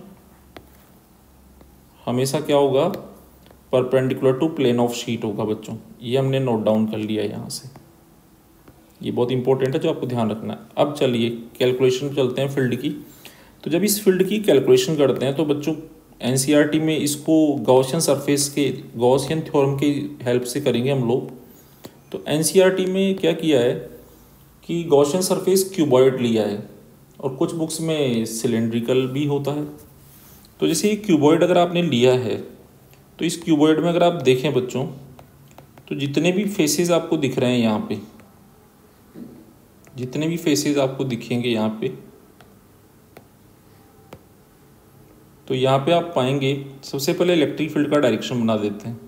हमेशा क्या होगा, perpendicular to plane of sheet होगा बच्चों। ये हमने नोट डाउन कर लिया यहाँ से, ये बहुत इंपॉर्टेंट है जो आपको ध्यान रखना है। अब चलिए कैलकुलेशन चलते हैं फील्ड की। तो जब इस फील्ड की कैलकुलेशन करते हैं तो बच्चों एनसीईआरटी में इसको गॉसियन सरफेस के गॉसियन थ्योरम की हेल्प से करेंगे हम लोग। तो एनसीईआरटी में क्या किया है कि गॉसियन सरफेस क्यूबॉइड लिया है, और कुछ बुक्स में सिलेंड्रिकल भी होता है। तो जैसे ये क्यूबॉइड अगर आपने लिया है तो इस क्यूबॉइड में अगर आप देखें बच्चों तो जितने भी फेसेस आपको दिख रहे हैं यहाँ पे, जितने भी फेसेस आपको दिखेंगे यहाँ पे, तो यहाँ पे आप पाएंगे सबसे पहले इलेक्ट्रिक फील्ड का डायरेक्शन बना देते हैं।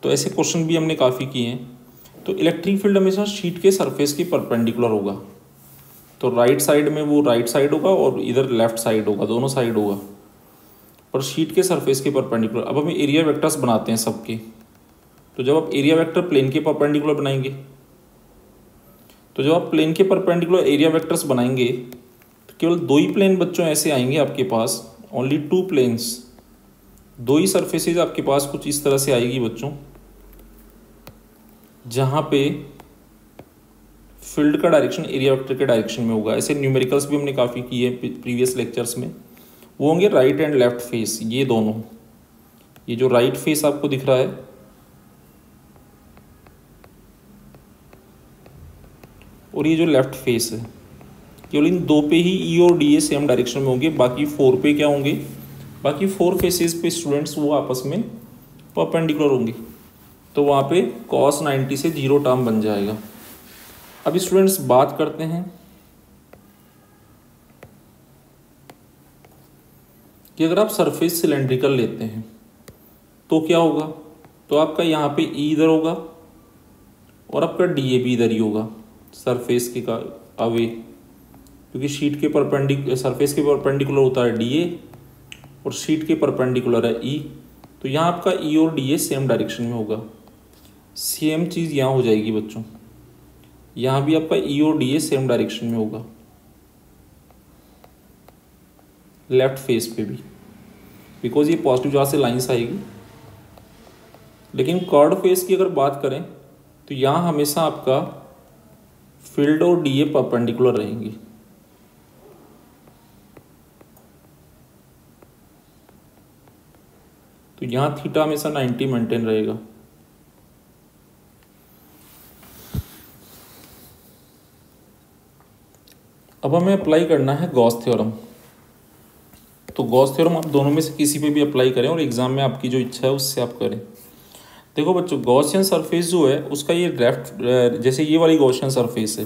तो ऐसे क्वेश्चन भी हमने काफ़ी किए हैं। तो इलेक्ट्रिक फील्ड हमेशा शीट के सरफेस के परपेंडिकुलर होगा। तो राइट साइड में वो राइट साइड होगा और इधर लेफ्ट साइड होगा, दोनों साइड होगा, पर शीट के सरफेस के परपेंडिकुलर। अब हमें एरिया वेक्टर्स बनाते हैं सबके। तो जब आप एरिया वेक्टर प्लेन के परपेंडिकुलर बनाएंगे, तो जब आप प्लेन के परपेंडिकुलर एरिया वेक्टर्स बनाएंगे तो केवल दो ही प्लेन बच्चों ऐसे आएंगे आपके पास, ओनली टू प्लेन्स, दो ही सरफेसेज आपके पास कुछ इस तरह से आएगी बच्चों, जहाँ पे फील्ड का डायरेक्शन एरिया वेक्टर के डायरेक्शन में होगा। ऐसे न्यूमेरिकल्स भी हमने काफ़ी किए प्रीवियस लेक्चर्स में। वो होंगे राइट एंड लेफ्ट फेस, ये दोनों। ये जो राइट फेस आपको दिख रहा है और ये जो लेफ्ट फेस है, केवल इन दो पे ही ई और डी ए सेम डायरेक्शन में होंगे। बाकी फोर पे क्या होंगे, बाकी फोर फेसेस पे स्टूडेंट्स वो आपस में परपेंडिकुलर होंगे। तो वहाँ पे cos 90 से जीरो टर्म बन जाएगा। अब स्टूडेंट्स बात करते हैं कि अगर आप सरफेस सिलेंड्रिकल लेते हैं तो क्या होगा। तो आपका यहाँ पे ई इधर होगा और आपका डी ए भी इधर ही होगा सरफेस के का अवे, क्योंकि शीट के परपेंडिकुलर सरफेस के परपेंडिकुलर होता है डी ए और शीट के परपेंडिकुलर है ई। तो यहाँ आपका ई और डी ए सेम डायरेक्शन में होगा। सेम चीज़ यहाँ हो जाएगी बच्चों, यहाँ भी आपका ई और डी ए सेम डायरेक्शन में होगा लेफ्ट फेस पे भी, बिकॉज ये पॉजिटिव चार्ज से लाइन्स आएगी। लेकिन कर्ड फेस की अगर बात करें तो यहाँ हमेशा आपका फील्ड और डी ए परपेंडिकुलर रहेंगी। तो यहाँ थीटा हमेशा 90 मेंटेन रहेगा। अब हमें अप्लाई करना है गॉस थ्योरम। तो गॉस थ्योरम आप दोनों में से किसी पे भी अप्लाई करें और एग्जाम में आपकी जो इच्छा है उससे आप करें। देखो बच्चों, गॉसियन सरफेस जो है उसका ये लेफ्ट, जैसे ये वाली गॉसियन सरफेस है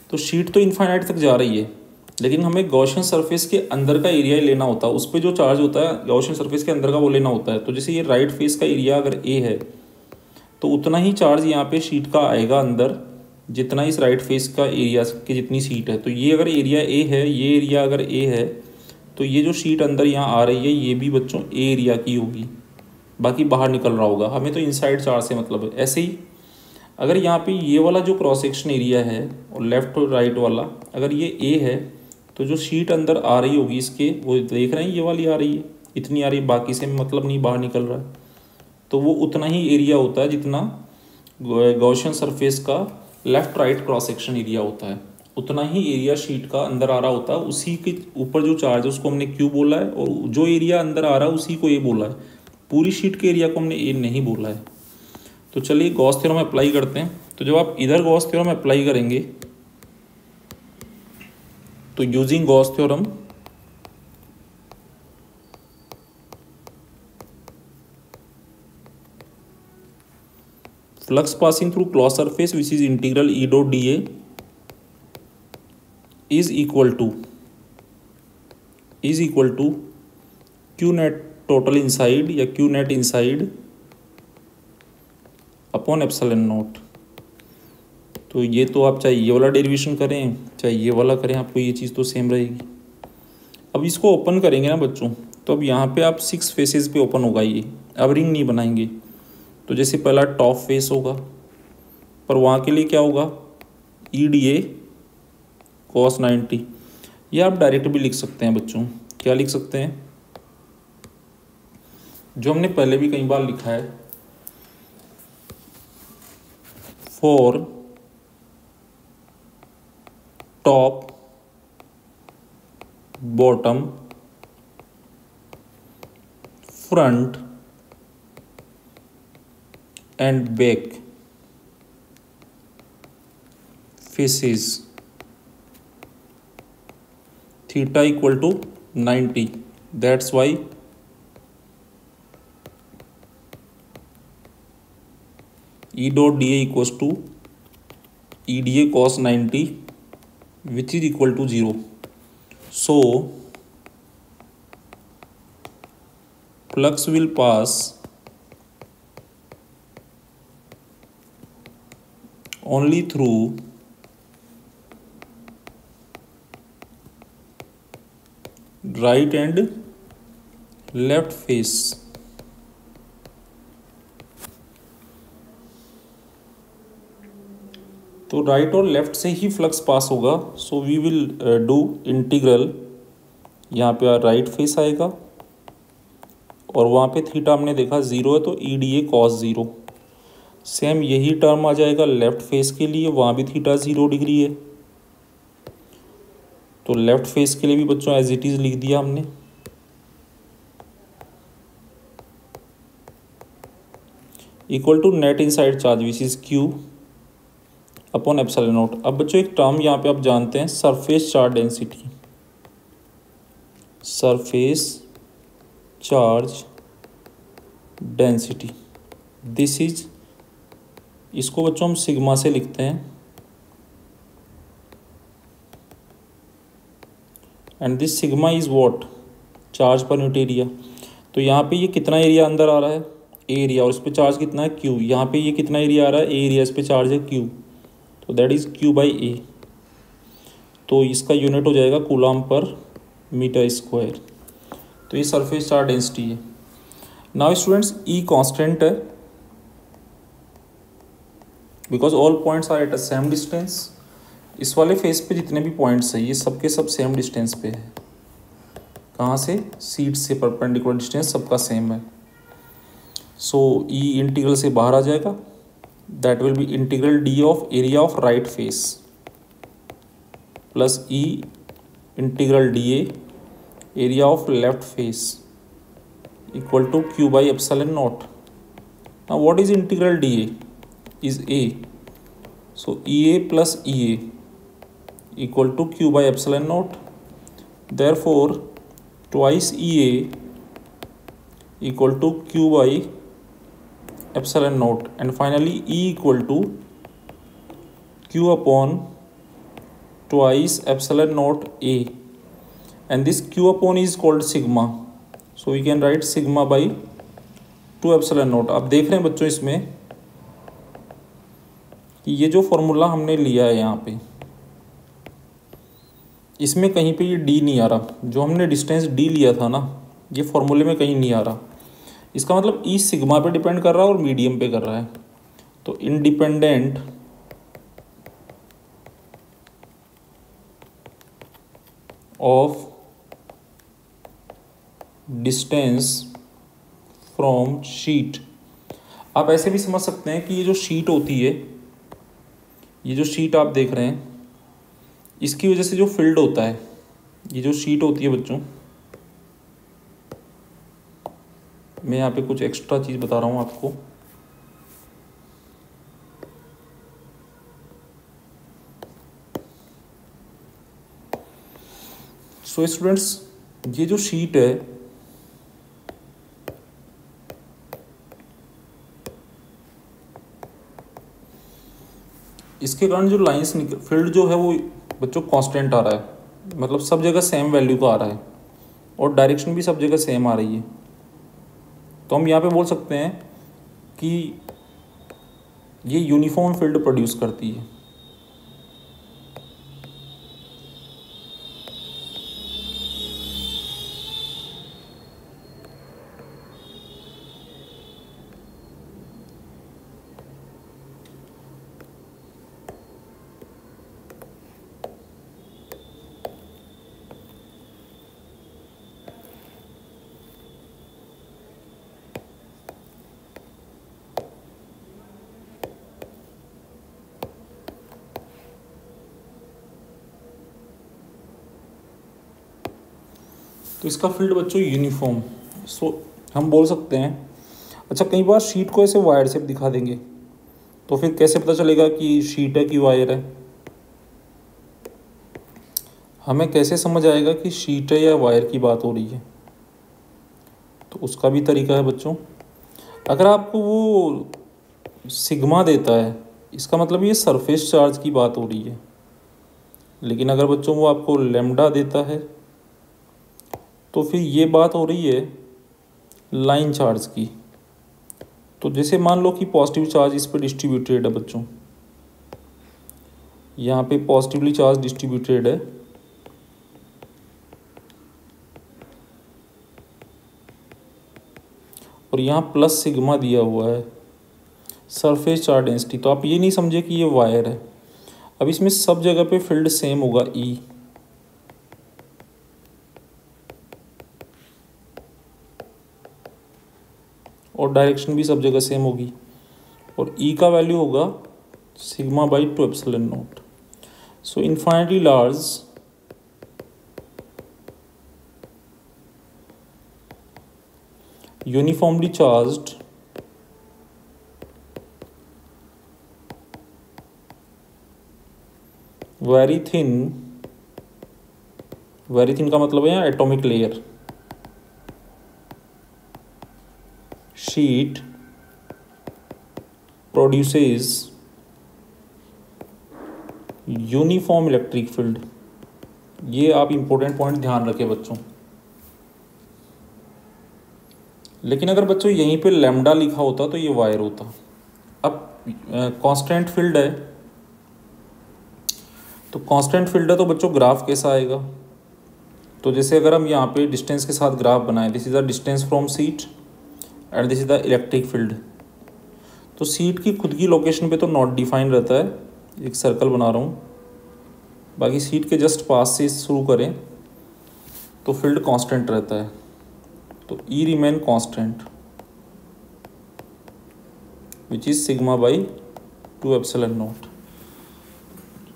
तो शीट तो इनफाइनाइट तक जा रही है, लेकिन हमें गॉसियन सरफेस के अंदर का एरिया लेना होता है। उस पर जो चार्ज होता है गॉसियन सरफेस के अंदर का वो लेना होता है। तो जैसे ये राइट फेस का एरिया अगर ए है तो उतना ही चार्ज यहाँ पे शीट का आएगा अंदर जितना इस राइट फेस का एरिया की जितनी शीट है। तो ये अगर एरिया ए है, ये एरिया अगर ए है तो ये जो शीट अंदर यहाँ आ रही है ये भी बच्चों ए एरिया की होगी, बाकी बाहर निकल रहा होगा। हमें तो इनसाइड चार्ज से मतलब है। ऐसे ही अगर यहाँ पे ये वाला जो क्रॉस सेक्शन एरिया है और लेफ्ट और राइट वाला अगर ये ए है तो जो शीट अंदर आ रही होगी इसके, वो देख रहे हैं ये वाली आ रही है, इतनी आ रही है, बाकी से मतलब नहीं बाहर निकल रहा है। तो वो उतना ही एरिया होता है जितना गॉसियन सरफेस का left right cross section area होता है, उतना ही एरिया शीट का अंदर आ रहा होता है। उसी के ऊपर जो चार्ज है उसको हमने क्यू बोला है और जो एरिया अंदर आ रहा है उसी को ए बोला है। पूरी शीट के एरिया को हमने ए नहीं बोला है। तो चलिए गॉस थ्योरम अप्लाई करते हैं। तो जब आप इधर गॉस थ्योरम अप्लाई करेंगे तो using Gauss theorem flux passing through closed surface which is integral E dot D A is equal to Q net total inside या Q net inside upon epsilon naught. तो ये तो आप चाहे ये वाला डेरिवेशन करें चाहे ये वाला करें, आपको ये चीज़ तो सेम रहेगी। अब इसको ओपन करेंगे ना बच्चों, तो अब यहाँ पे आप 6 फेसेस पे ओपन होगा ये, अब रिंग नहीं बनाएंगे। तो जैसे पहला टॉप फेस होगा, पर वहाँ के लिए क्या होगा, ई डी ए cos 90। ये आप डायरेक्ट भी लिख सकते हैं बच्चों, क्या लिख सकते हैं, जो हमने पहले भी कई बार लिखा है, for top bottom front and back faces theta equal to 90, that's why E dot D A equals to E D A cos 90 which is equal to 0. So flux will pass only through right and left face. तो right और left से ही flux pass होगा। So we will do integral, यहाँ पे right face आएगा और वहाँ पे थीटा हमने देखा 0 है, तो ई डी ए cos 0। सेम यही टर्म आ जाएगा लेफ्ट फेस के लिए, वहाँ भी थीटा 0 डिग्री है। तो लेफ्ट फेस के लिए भी बच्चों एज इट इज़ लिख दिया हमने। Equal to net inside charge which is Q upon epsilon naught. अब बच्चों एक टर्म यहाँ पे आप जानते हैं, surface charge density, surface charge density, this is, इसको बच्चों हम सिग्मा से लिखते हैं, and this sigma is what, charge per unit area. तो यहाँ पे ये कितना एरिया अंदर आ रहा है, एरिया, और इस पे चार्ज कितना है क्यू। यहाँ पे ये कितना एरिया आ रहा है, एरिया, इस पे चार्ज है क्यू, तो दैट इज क्यू बाई ए। तो इसका यूनिट हो जाएगा कूलम पर मीटर स्क्वायर। तो ये सरफेस चार्ज डेंसिटी है। नाउ स्टूडेंट्स ई कांस्टेंट है because all points are at a same distance. इस वाले फेस पे जितने भी पॉइंट्स हैं ये सब के सब सेम डिस्टेंस पे है। कहाँ से, सीट से परपेंडिकुलर डिस्टेंस सबका सेम है। सो ई इंटीग्रल से बाहर आ जाएगा, that will be integral D of area of right face plus E integral D A area of left face equal to Q by epsilon naught. Now what is integral D A, is A, so E A plus E A equal to Q by epsilon naught, therefore twice E A equal to Q by epsilon naught, and finally E equal to Q upon twice epsilon naught A, and this Q upon is called sigma, so we can write sigma by 2 epsilon naught। आप देख रहे हैं बच्चों इसमें कि ये जो formula हमने लिया है यहाँ पे, इसमें कहीं पे ये D नहीं आ रहा, जो हमने डिस्टेंस D लिया था ना, ये फॉर्मूले में कहीं नहीं आ रहा। इसका मतलब ई सिग्मा पे डिपेंड कर रहा है और मीडियम पे कर रहा है। तो independent of distance from sheet. आप ऐसे भी समझ सकते हैं कि ये जो शीट होती है, ये जो शीट आप देख रहे हैं, इसकी वजह से जो फील्ड होता है, ये जो शीट होती है बच्चों, मैं यहाँ पे कुछ एक्स्ट्रा चीज़ बता रहा हूँ आपको। सो स्टूडेंट्स, ये जो शीट है, इसके कारण जो लाइंस फील्ड जो है वो बच्चों कांस्टेंट आ रहा है, मतलब सब जगह सेम वैल्यू का आ रहा है और डायरेक्शन भी सब जगह सेम आ रही है। तो हम यहाँ पे बोल सकते हैं कि ये यूनिफॉर्म फील्ड प्रोड्यूस करती है। तो इसका फील्ड बच्चों यूनिफॉर्म, सो हम बोल सकते हैं। अच्छा, कई बार शीट को ऐसे वायर से दिखा देंगे, तो फिर कैसे पता चलेगा कि शीट है कि वायर है? हमें कैसे समझ आएगा कि शीट है या वायर की बात हो रही है? तो उसका भी तरीका है बच्चों। अगर आपको वो सिग्मा देता है, इसका मतलब ये सरफेस चार्ज की बात हो रही है। लेकिन अगर बच्चों वो आपको लैम्डा देता है तो फिर ये बात हो रही है लाइन चार्ज की। तो जैसे मान लो कि पॉजिटिव चार्ज इस पर डिस्ट्रीब्यूटेड है बच्चों, यहाँ पे पॉजिटिवली चार्ज डिस्ट्रीब्यूटेड है, और यहाँ प्लस सिग्मा दिया हुआ है सरफेस चार्ज डेंसिटी। तो आप ये नहीं समझे कि ये वायर है। अब इसमें सब जगह पे फील्ड सेम होगा ई, और डायरेक्शन भी सब जगह सेम होगी, और ई का वैल्यू होगा sigma by 2 epsilon naught. So infinitely large uniformly charged very thin का मतलब है यहाँ atomic layer sheet produces uniform electric field. ये आप इंपॉर्टेंट पॉइंट ध्यान रखें बच्चों। लेकिन अगर बच्चों यहीं पे लैम्डा लिखा होता तो ये वायर होता। अब कांस्टेंट फील्ड है, तो कांस्टेंट फील्ड है तो बच्चों ग्राफ कैसा आएगा? तो जैसे अगर हम यहाँ पे डिस्टेंस के साथ ग्राफ बनाएं, this is the distance from seat and this is the electric field. तो सीट की खुद की लोकेशन पे तो नॉट डिफाइन रहता है, एक सर्कल बना रहा हूँ, बाकी सीट के जस्ट पास से शुरू करें तो फील्ड कांस्टेंट रहता है। तो E remain constant which is sigma by 2 epsilon naught.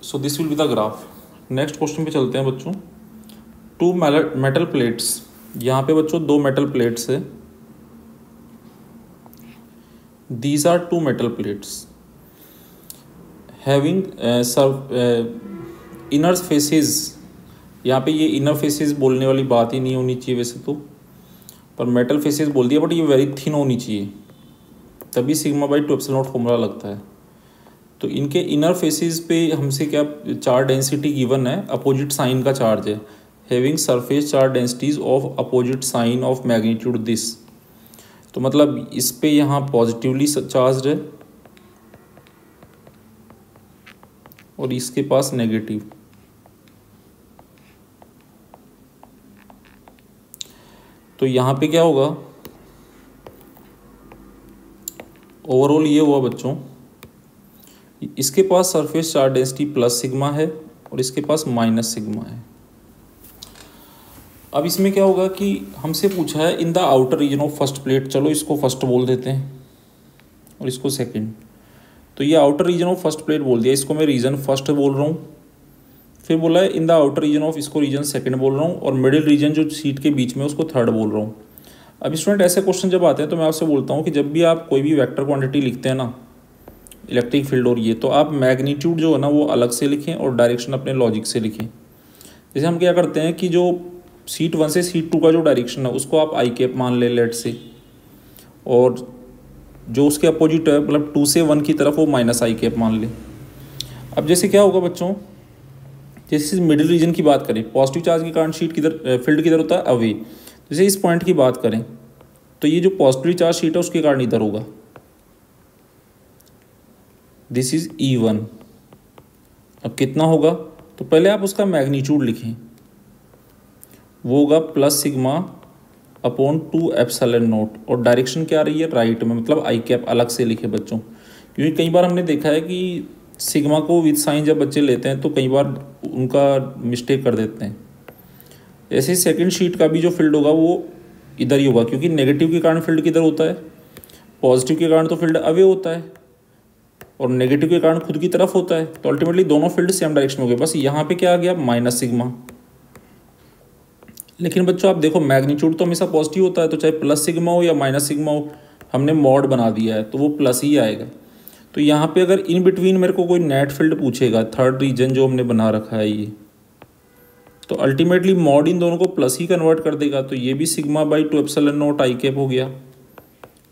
So this will be the graph. Next question पे चलते हैं बच्चों। 2 मेटल प्लेट्स, यहाँ पे बच्चों 2 मेटल प्लेट्स है। These are 2 metal plates having inner faces। यहाँ पे ये inner faces बोलने वाली बात ही नहीं होनी चाहिए वैसे तो, पर metal faces बोल दिया, बट ये वेरी थिन होनी चाहिए, तभी sigma by 2 epsilon naught formula लगता है। तो इनके इनर फेसेस पे हमसे क्या चार्ज डेंसिटी गिवन है, अपोजिट साइन का चार्ज है, having surface charge densities of opposite sign of magnitude this. तो मतलब इस पे यहाँ पॉजिटिवली चार्ज है और इसके पास नेगेटिव। तो यहाँ पे क्या होगा, ओवरऑल ये हुआ बच्चों, इसके पास surface charge density plus sigma है और इसके पास माइनस सिग्मा है। अब इसमें क्या होगा कि हमसे पूछा है in the outer region of first plate, चलो इसको फर्स्ट बोल देते हैं और इसको सेकंड। तो ये outer region of first plate बोल दिया, इसको मैं रीजन फर्स्ट बोल रहा हूँ। फिर बोला है in the outer region of, इसको रीजन सेकंड बोल रहा हूँ, और मिडिल रीजन जो सीट के बीच में उसको थर्ड बोल रहा हूँ। अब स्टूडेंट ऐसे क्वेश्चन जब आते हैं तो मैं आपसे बोलता हूँ कि जब भी आप कोई भी वेक्टर क्वांटिटी लिखते हैं ना, इलेक्ट्रिक फील्ड और ये, तो आप मैग्नीट्यूड जो है ना वो अलग से लिखें और डायरेक्शन अपने लॉजिक से लिखें। जैसे हम क्या करते हैं कि जो सीट 1 से सीट 2 का जो डायरेक्शन है उसको आप आई कैप मान ले लेट से, और जो उसके अपोजिट है मतलब 2 से 1 की तरफ वो माइनस आई कैप मान ले। अब जैसे क्या होगा बच्चों, जैसे मिडिल रीजन की बात करें, पॉजिटिव चार्ज के कारण शीट किधर फील्ड किधर होता है, अवे। जैसे इस पॉइंट की बात करें तो ये जो पॉजिटिव चार्ज शीट है उसके कारण इधर होगा, दिस इज E1। अब कितना होगा, तो पहले आप उसका मैग्नीट्यूड लिखें, वो होगा plus sigma upon 2 epsilon not, और डायरेक्शन क्या आ रही है, राइट में, मतलब आई कैप अलग से लिखे बच्चों, क्योंकि कई बार हमने देखा है कि सिग्मा को विद साइन जब बच्चे लेते हैं तो कई बार उनका मिस्टेक कर देते हैं। ऐसे ही सेकंड शीट का भी जो फील्ड होगा वो इधर ही होगा, क्योंकि नेगेटिव के कारण फील्ड किधर होता है, पॉजिटिव के कारण तो फील्ड अवे होता है, और नेगेटिव के कारण खुद की तरफ होता है, तो अल्टीमेटली दोनों फील्ड सेम डायरेक्शन में हो गए। बस यहाँ पे क्या आ गया, माइनस सिग्मा। लेकिन बच्चों आप देखो मैग्नीट्यूड तो हमेशा पॉजिटिव होता है, तो चाहे प्लस सिग्मा हो या माइनस सिग्मा हो, हमने मॉड बना दिया है तो वो प्लस ही आएगा। तो यहाँ पे अगर इन बिटवीन मेरे को कोई नेट फील्ड पूछेगा, थर्ड रीजन जो हमने बना रखा है ये, तो अल्टीमेटली मॉड इन दोनों को प्लस ही कन्वर्ट कर देगा। तो ये भी sigma by 2 epsilon naught I cap हो गया,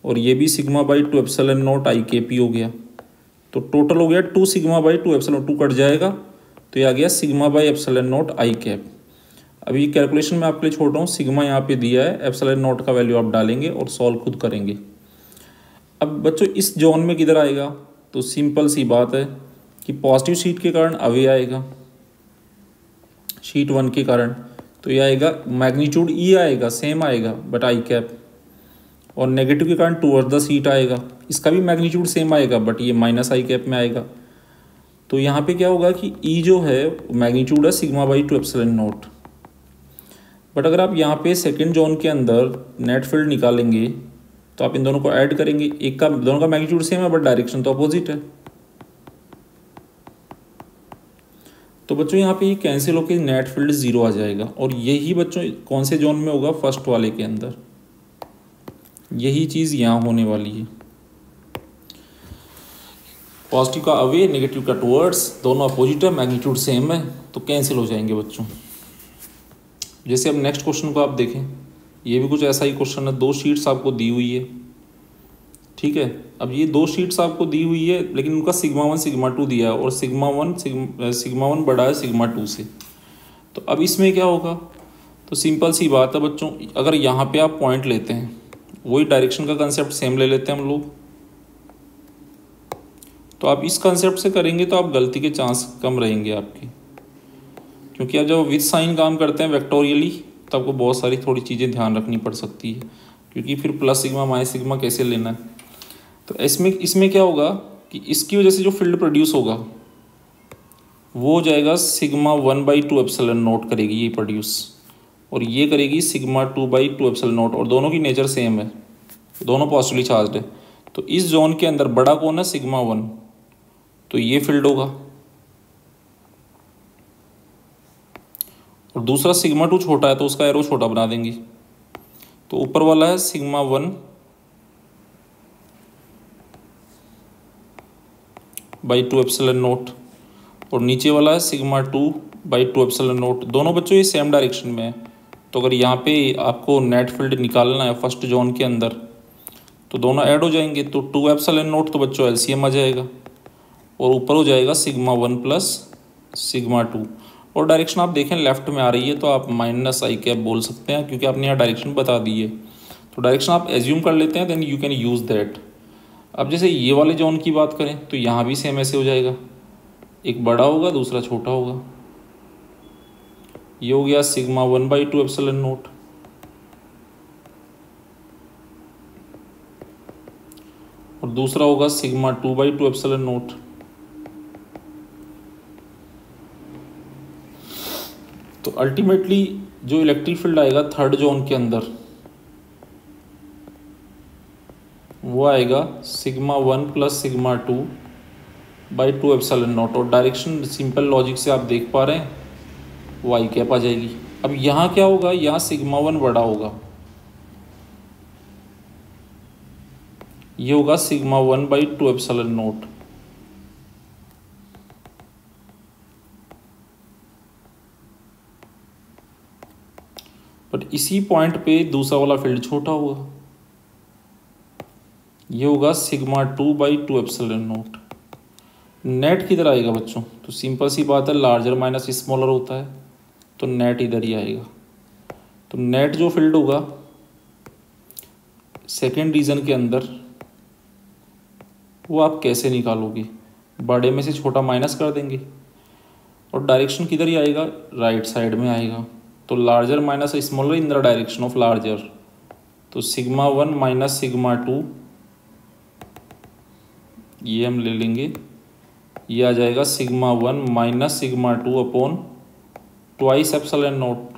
और ये भी sigma by 2 epsilon naught I cap ही हो गया। तो टोटल हो गया 2 सिग्मा बाई 2 एप्सिलॉन, 2 कट जाएगा तो ये आ गया sigma by epsilon naught I cap. अभी ये कैलकुलेशन मैं आपके लिए छोड़ रहा हूँ, सिग्मा यहाँ पे दिया है, एप्सिलॉन नॉट का वैल्यू आप डालेंगे और सॉल्व खुद करेंगे। अब बच्चों इस जोन में किधर आएगा, तो सिंपल सी बात है कि पॉजिटिव शीट के कारण अवे आएगा, शीट 1 के कारण, तो ये आएगा मैग्नीट्यूड ई आएगा, सेम आएगा बट आई कैप, और नेगेटिव के कारण टूवर्ड द सीट आएगा, इसका भी मैग्नीट्यूड सेम आएगा बट ये माइनस आई कैप में आएगा। तो यहाँ पे क्या होगा कि ई जो है मैग्नीट्यूड है sigma by 2 epsilon not. But अगर आप यहाँ पे सेकंड जोन के अंदर नेट फील्ड निकालेंगे तो आप इन दोनों को ऐड करेंगे, एक का दोनों का मैग्नीट्यूड सेम है बट डायरेक्शन तो अपोजिट है। तो बच्चों यहाँ पे ये कैंसिल होकर नेट फील्ड 0 आ जाएगा, और यही बच्चों कौन से जोन में होगा, फर्स्ट वाले के अंदर। यही चीज़ यहाँ होने वाली है, पॉजिटिव का अवे, नेगेटिव का टुवर्ड्स, दोनों अपोजिट है, मैग्नीट्यूड सेम है, तो कैंसिल हो जाएंगे बच्चों। जैसे अब नेक्स्ट क्वेश्चन को आप देखें, ये भी कुछ ऐसा ही क्वेश्चन है, 2 शीट्स आपको दी हुई है, ठीक है। अब ये 2 शीट्स आपको दी हुई है, लेकिन उनका सिग्मा 1 सिग्मा 2 दिया है, और सिग्मा 1 बड़ा है सिग्मा 2 से। तो अब इसमें क्या होगा, तो सिंपल सी बात है बच्चों, अगर यहाँ पे आप पॉइंट लेते हैं, वही डायरेक्शन का कंसेप्ट सेम ले लेते हैं हम लोग, तो आप इस कंसेप्ट से करेंगे तो आप गलती के चांस कम रहेंगे आपके, क्योंकि आप जब विद साइन काम करते हैं वेक्टोरियली तो आपको बहुत सारी थोड़ी चीज़ें ध्यान रखनी पड़ सकती है, क्योंकि फिर प्लस सिग्मा माइनस सिग्मा कैसे लेना है। तो इसमें क्या होगा कि इसकी वजह से जो फील्ड प्रोड्यूस होगा वो हो जाएगा सिग्मा 1 बाई 2 एप्सिलॉन नॉट करेगी ये प्रोड्यूस, और ये करेगी सिग्मा 2 बाई 2 एप्सिलॉन नॉट, और दोनों की नेचर सेम है, दोनों पॉजिटिवली चार्ज्ड है। तो इस जोन के अंदर बड़ा कौन है, सिग्मा 1, तो ये फील्ड होगा, और दूसरा सिग्मा 2 छोटा है तो उसका एरो छोटा बना देंगे। तो ऊपर वाला है सिग्मा 1 बाई 2 एप्सिलॉन नॉट, और नीचे वाला है सिग्मा 2 बाई 2 एप्सिलॉन नॉट। दोनों बच्चों ये सेम डायरेक्शन में है, तो अगर यहाँ पे आपको नेट फील्ड निकालना है फर्स्ट जोन के अंदर तो दोनों ऐड हो जाएंगे, तो 2 एप्सिलॉन नॉट तो बच्चों एलसीएम आ जाएगा, और ऊपर हो जाएगा सिग्मा 1 प्लस सिग्मा 2, और डायरेक्शन आप देखें लेफ्ट में आ रही है तो आप माइनस आई कैप बोल सकते हैं, क्योंकि आपने यहाँ डायरेक्शन बता दी है, तो डायरेक्शन आप एज्यूम कर लेते हैं, then you can use that. अब जैसे ये वाले जोन की बात करें तो यहाँ भी सेम ऐसे हो जाएगा, एक बड़ा होगा दूसरा छोटा होगा, ये हो गया सिग्मा 1 बाई 2 एप्सिलॉन नॉट, और दूसरा होगा सिग्मा 2 बाई 2 एप्सिलॉन नॉट। तो अल्टीमेटली जो इलेक्ट्रिक फील्ड आएगा थर्ड जोन के अंदर वो आएगा sigma 1 plus sigma 2 by 2 epsilon not, और डायरेक्शन सिंपल लॉजिक से आप देख पा रहे हैं वो आई कैप आ जाएगी। अब यहाँ क्या होगा, यहाँ सिग्मा 1 बड़ा होगा, ये होगा sigma 1 by 2 epsilon not, but इसी पॉइंट पे दूसरा वाला फील्ड छोटा होगा, ये होगा sigma 2 by 2 epsilon not, net किधर आएगा बच्चों? तो सिंपल सी बात है, लार्जर माइनस स्मॉलर होता है, तो नेट इधर ही आएगा। तो नेट जो फील्ड होगा सेकेंड रीजन के अंदर, वो आप कैसे निकालोगे? बड़े में से छोटा माइनस कर देंगे, और डायरेक्शन किधर ही आएगा? राइट साइड में आएगा। तो larger minus smaller in the direction of larger, तो सिग्मा 1 माइनस सिग्मा 2, ये हम ले लेंगे, ये आ जाएगा sigma 1 minus sigma 2 upon twice epsilon not,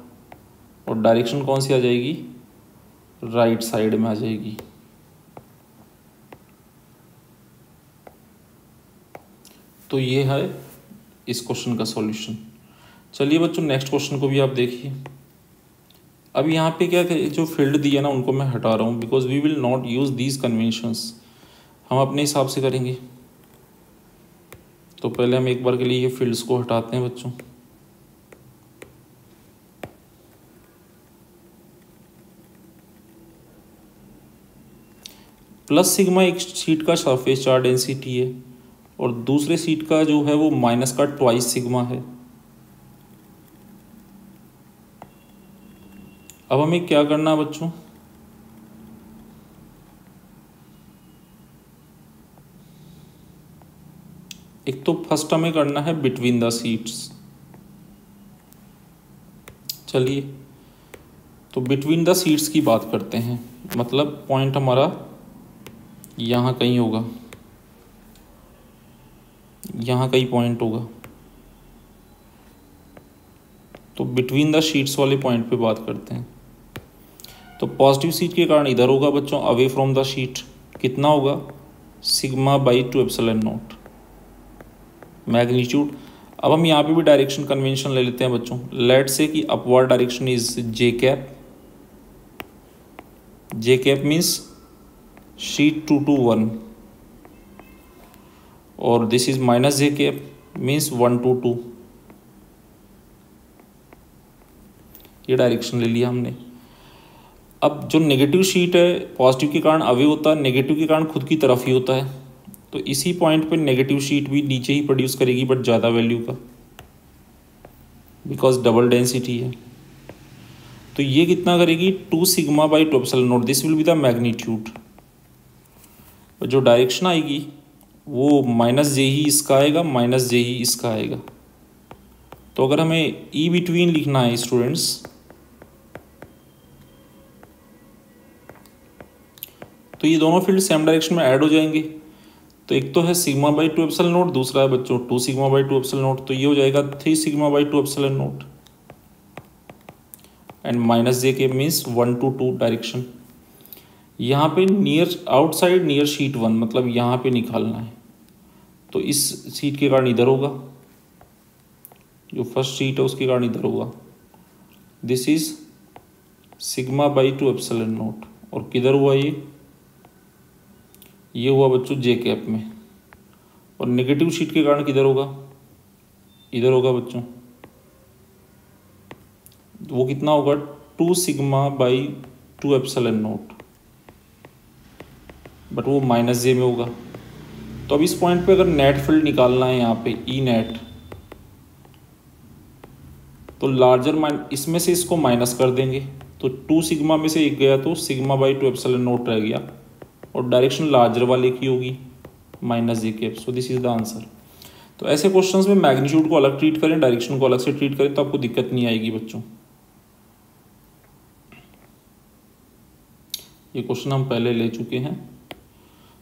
और डायरेक्शन कौन सी आ जाएगी? राइट साइड में आ जाएगी। तो ये है इस क्वेश्चन का सॉल्यूशन। चलिए बच्चों नेक्स्ट क्वेश्चन को भी आप देखिए। अब यहाँ पे क्या जो फील्ड दिया ना उनको मैं हटा रहा हूँ, because we will not use these conventions, हम अपने हिसाब से करेंगे। तो पहले हम एक बार के लिए ये फील्ड्स को हटाते हैं बच्चों। प्लस सिग्मा एक शीट का सरफेस चार्ज डेंसिटी है, और दूसरे शीट का जो है वो माइनस का ट्वाइस सिग्मा है। अब हमें क्या करना है बच्चों? एक तो फर्स्ट हमें करना है बिटवीन द सीट्स। चलिए तो बिटवीन द सीट्स की बात करते हैं, मतलब पॉइंट हमारा यहाँ कहीं होगा, यहाँ कहीं पॉइंट होगा। तो बिटवीन द शीट्स वाले पॉइंट पे बात करते हैं। तो पॉजिटिव सीट के कारण इधर होगा बच्चों, अवे फ्रॉम द शीट, कितना होगा? Sigma by 2 epsilon not magnitude. अब हम यहाँ पे भी डायरेक्शन कन्वेंशन ले लेते हैं बच्चों। लेट से कि upward direction is J cap, J cap means sheet 2 to 1, और this is minus J cap means 1 to 2। ये डायरेक्शन ले लिया हमने। अब जो नेगेटिव शीट है पॉजिटिव के कारण अवे होता है, नेगेटिव के कारण खुद की तरफ ही होता है। तो इसी पॉइंट पे नेगेटिव शीट भी नीचे ही प्रोड्यूस करेगी, बट ज़्यादा वैल्यू का, बिकॉज डबल डेंसिटी है। तो ये कितना करेगी? 2 sigma by 2 epsilon not, this will be the magnitude. जो डायरेक्शन आएगी वो माइनस जे ही इसका आएगा, माइनस जे ही इसका आएगा। तो अगर हमें ई बिटवीन लिखना है स्टूडेंट्स, तो ये दोनों फील्ड सेम डायरेक्शन में ऐड हो जाएंगे। तो एक तो है सिग्मा बाई 2 एप्सिलॉन नॉट, दूसरा है बच्चों 2 सिग्मा बाई 2 एप्सिलॉन नॉट। तो ये हो जाएगा 3 sigma by 2 epsilon naught, and minus J के मीन्स 1 to 2 डायरेक्शन। यहाँ पे नियर आउटसाइड नियर शीट 1, मतलब यहाँ पे निकालना है। तो इस शीट के कारण इधर होगा, जो फर्स्ट शीट है उसके कारण इधर होगा। This is sigma by 2 epsilon not, और किधर हुआ ये हुआ बच्चों जे कैप में। और नेगेटिव शीट के कारण किधर होगा? इधर होगा बच्चों। वो कितना होगा? 2 sigma by 2 epsilon not, but वो माइनस जे में होगा। तो अब इस पॉइंट पे अगर नेट फील्ड निकालना है यहाँ पे ई नेट, तो लार्जर इसमें से इसको माइनस कर देंगे। तो 2 सिग्मा में से एक गया तो सिग्मा बाई 2 एप्सिलॉन नॉट रह गया, और डायरेक्शन लार्जर वाले की होगी minus J cap. So this is the answer. तो ऐसे क्वेश्चंस में मैग्नीट्यूड को अलग ट्रीट करें, डायरेक्शन को अलग से ट्रीट करें, तो आपको दिक्कत नहीं आएगी बच्चों। ये क्वेश्चन हम पहले ले चुके हैं।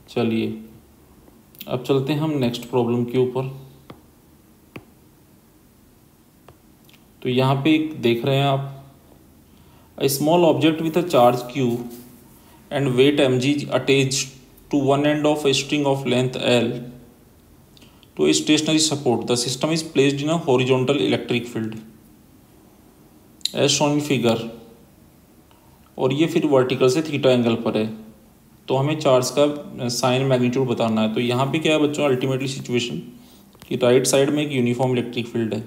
चलिए अब चलते हैं हम नेक्स्ट प्रॉब्लम के ऊपर। तो यहाँ पे एक देख रहे हैं आप, a small object with a charge q and weight mg attached to one end of a string of length L to a stationary support. The system is placed in a horizontal electric field as shown in figure. और ये फिर vertical से theta angle पर है। तो हमें charge का sign magnitude बताना है। तो यहाँ पे क्या है बच्चों, अल्टीमेटली सिचुएशन कि राइट साइड में एक यूनिफॉर्म इलेक्ट्रिक फील्ड है।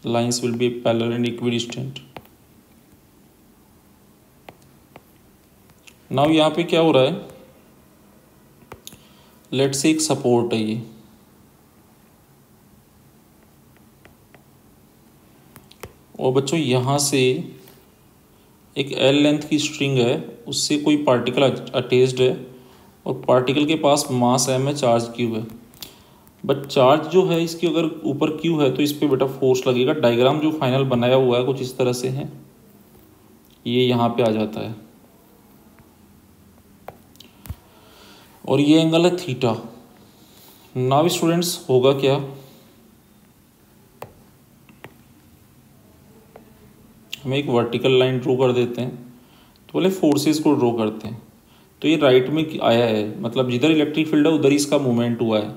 Lines will be parallel and equidistant. Now यहाँ पे क्या हो रहा है, लेट्स से एक सपोर्ट है ये, और बच्चों यहाँ से एक एल लेंथ की स्ट्रिंग है, उससे कोई पार्टिकल अटैच्ड है और पार्टिकल के पास मास एम है, चार्ज क्यू है। बट चार्ज जो है इसकी अगर ऊपर क्यू है तो इस पर बेटा फोर्स लगेगा। डायग्राम जो फाइनल बनाया हुआ है कुछ इस तरह से है, ये यहाँ पे आ जाता है और ये एंगल है थीटा। नाउ स्टूडेंट्स होगा क्या, हम एक वर्टिकल लाइन ड्रॉ कर देते हैं, तो पहले फोर्सेस को ड्रॉ करते हैं। तो ये राइट में आया है, मतलब जिधर इलेक्ट्रिक फील्ड है उधर इसका मूवमेंट हुआ है।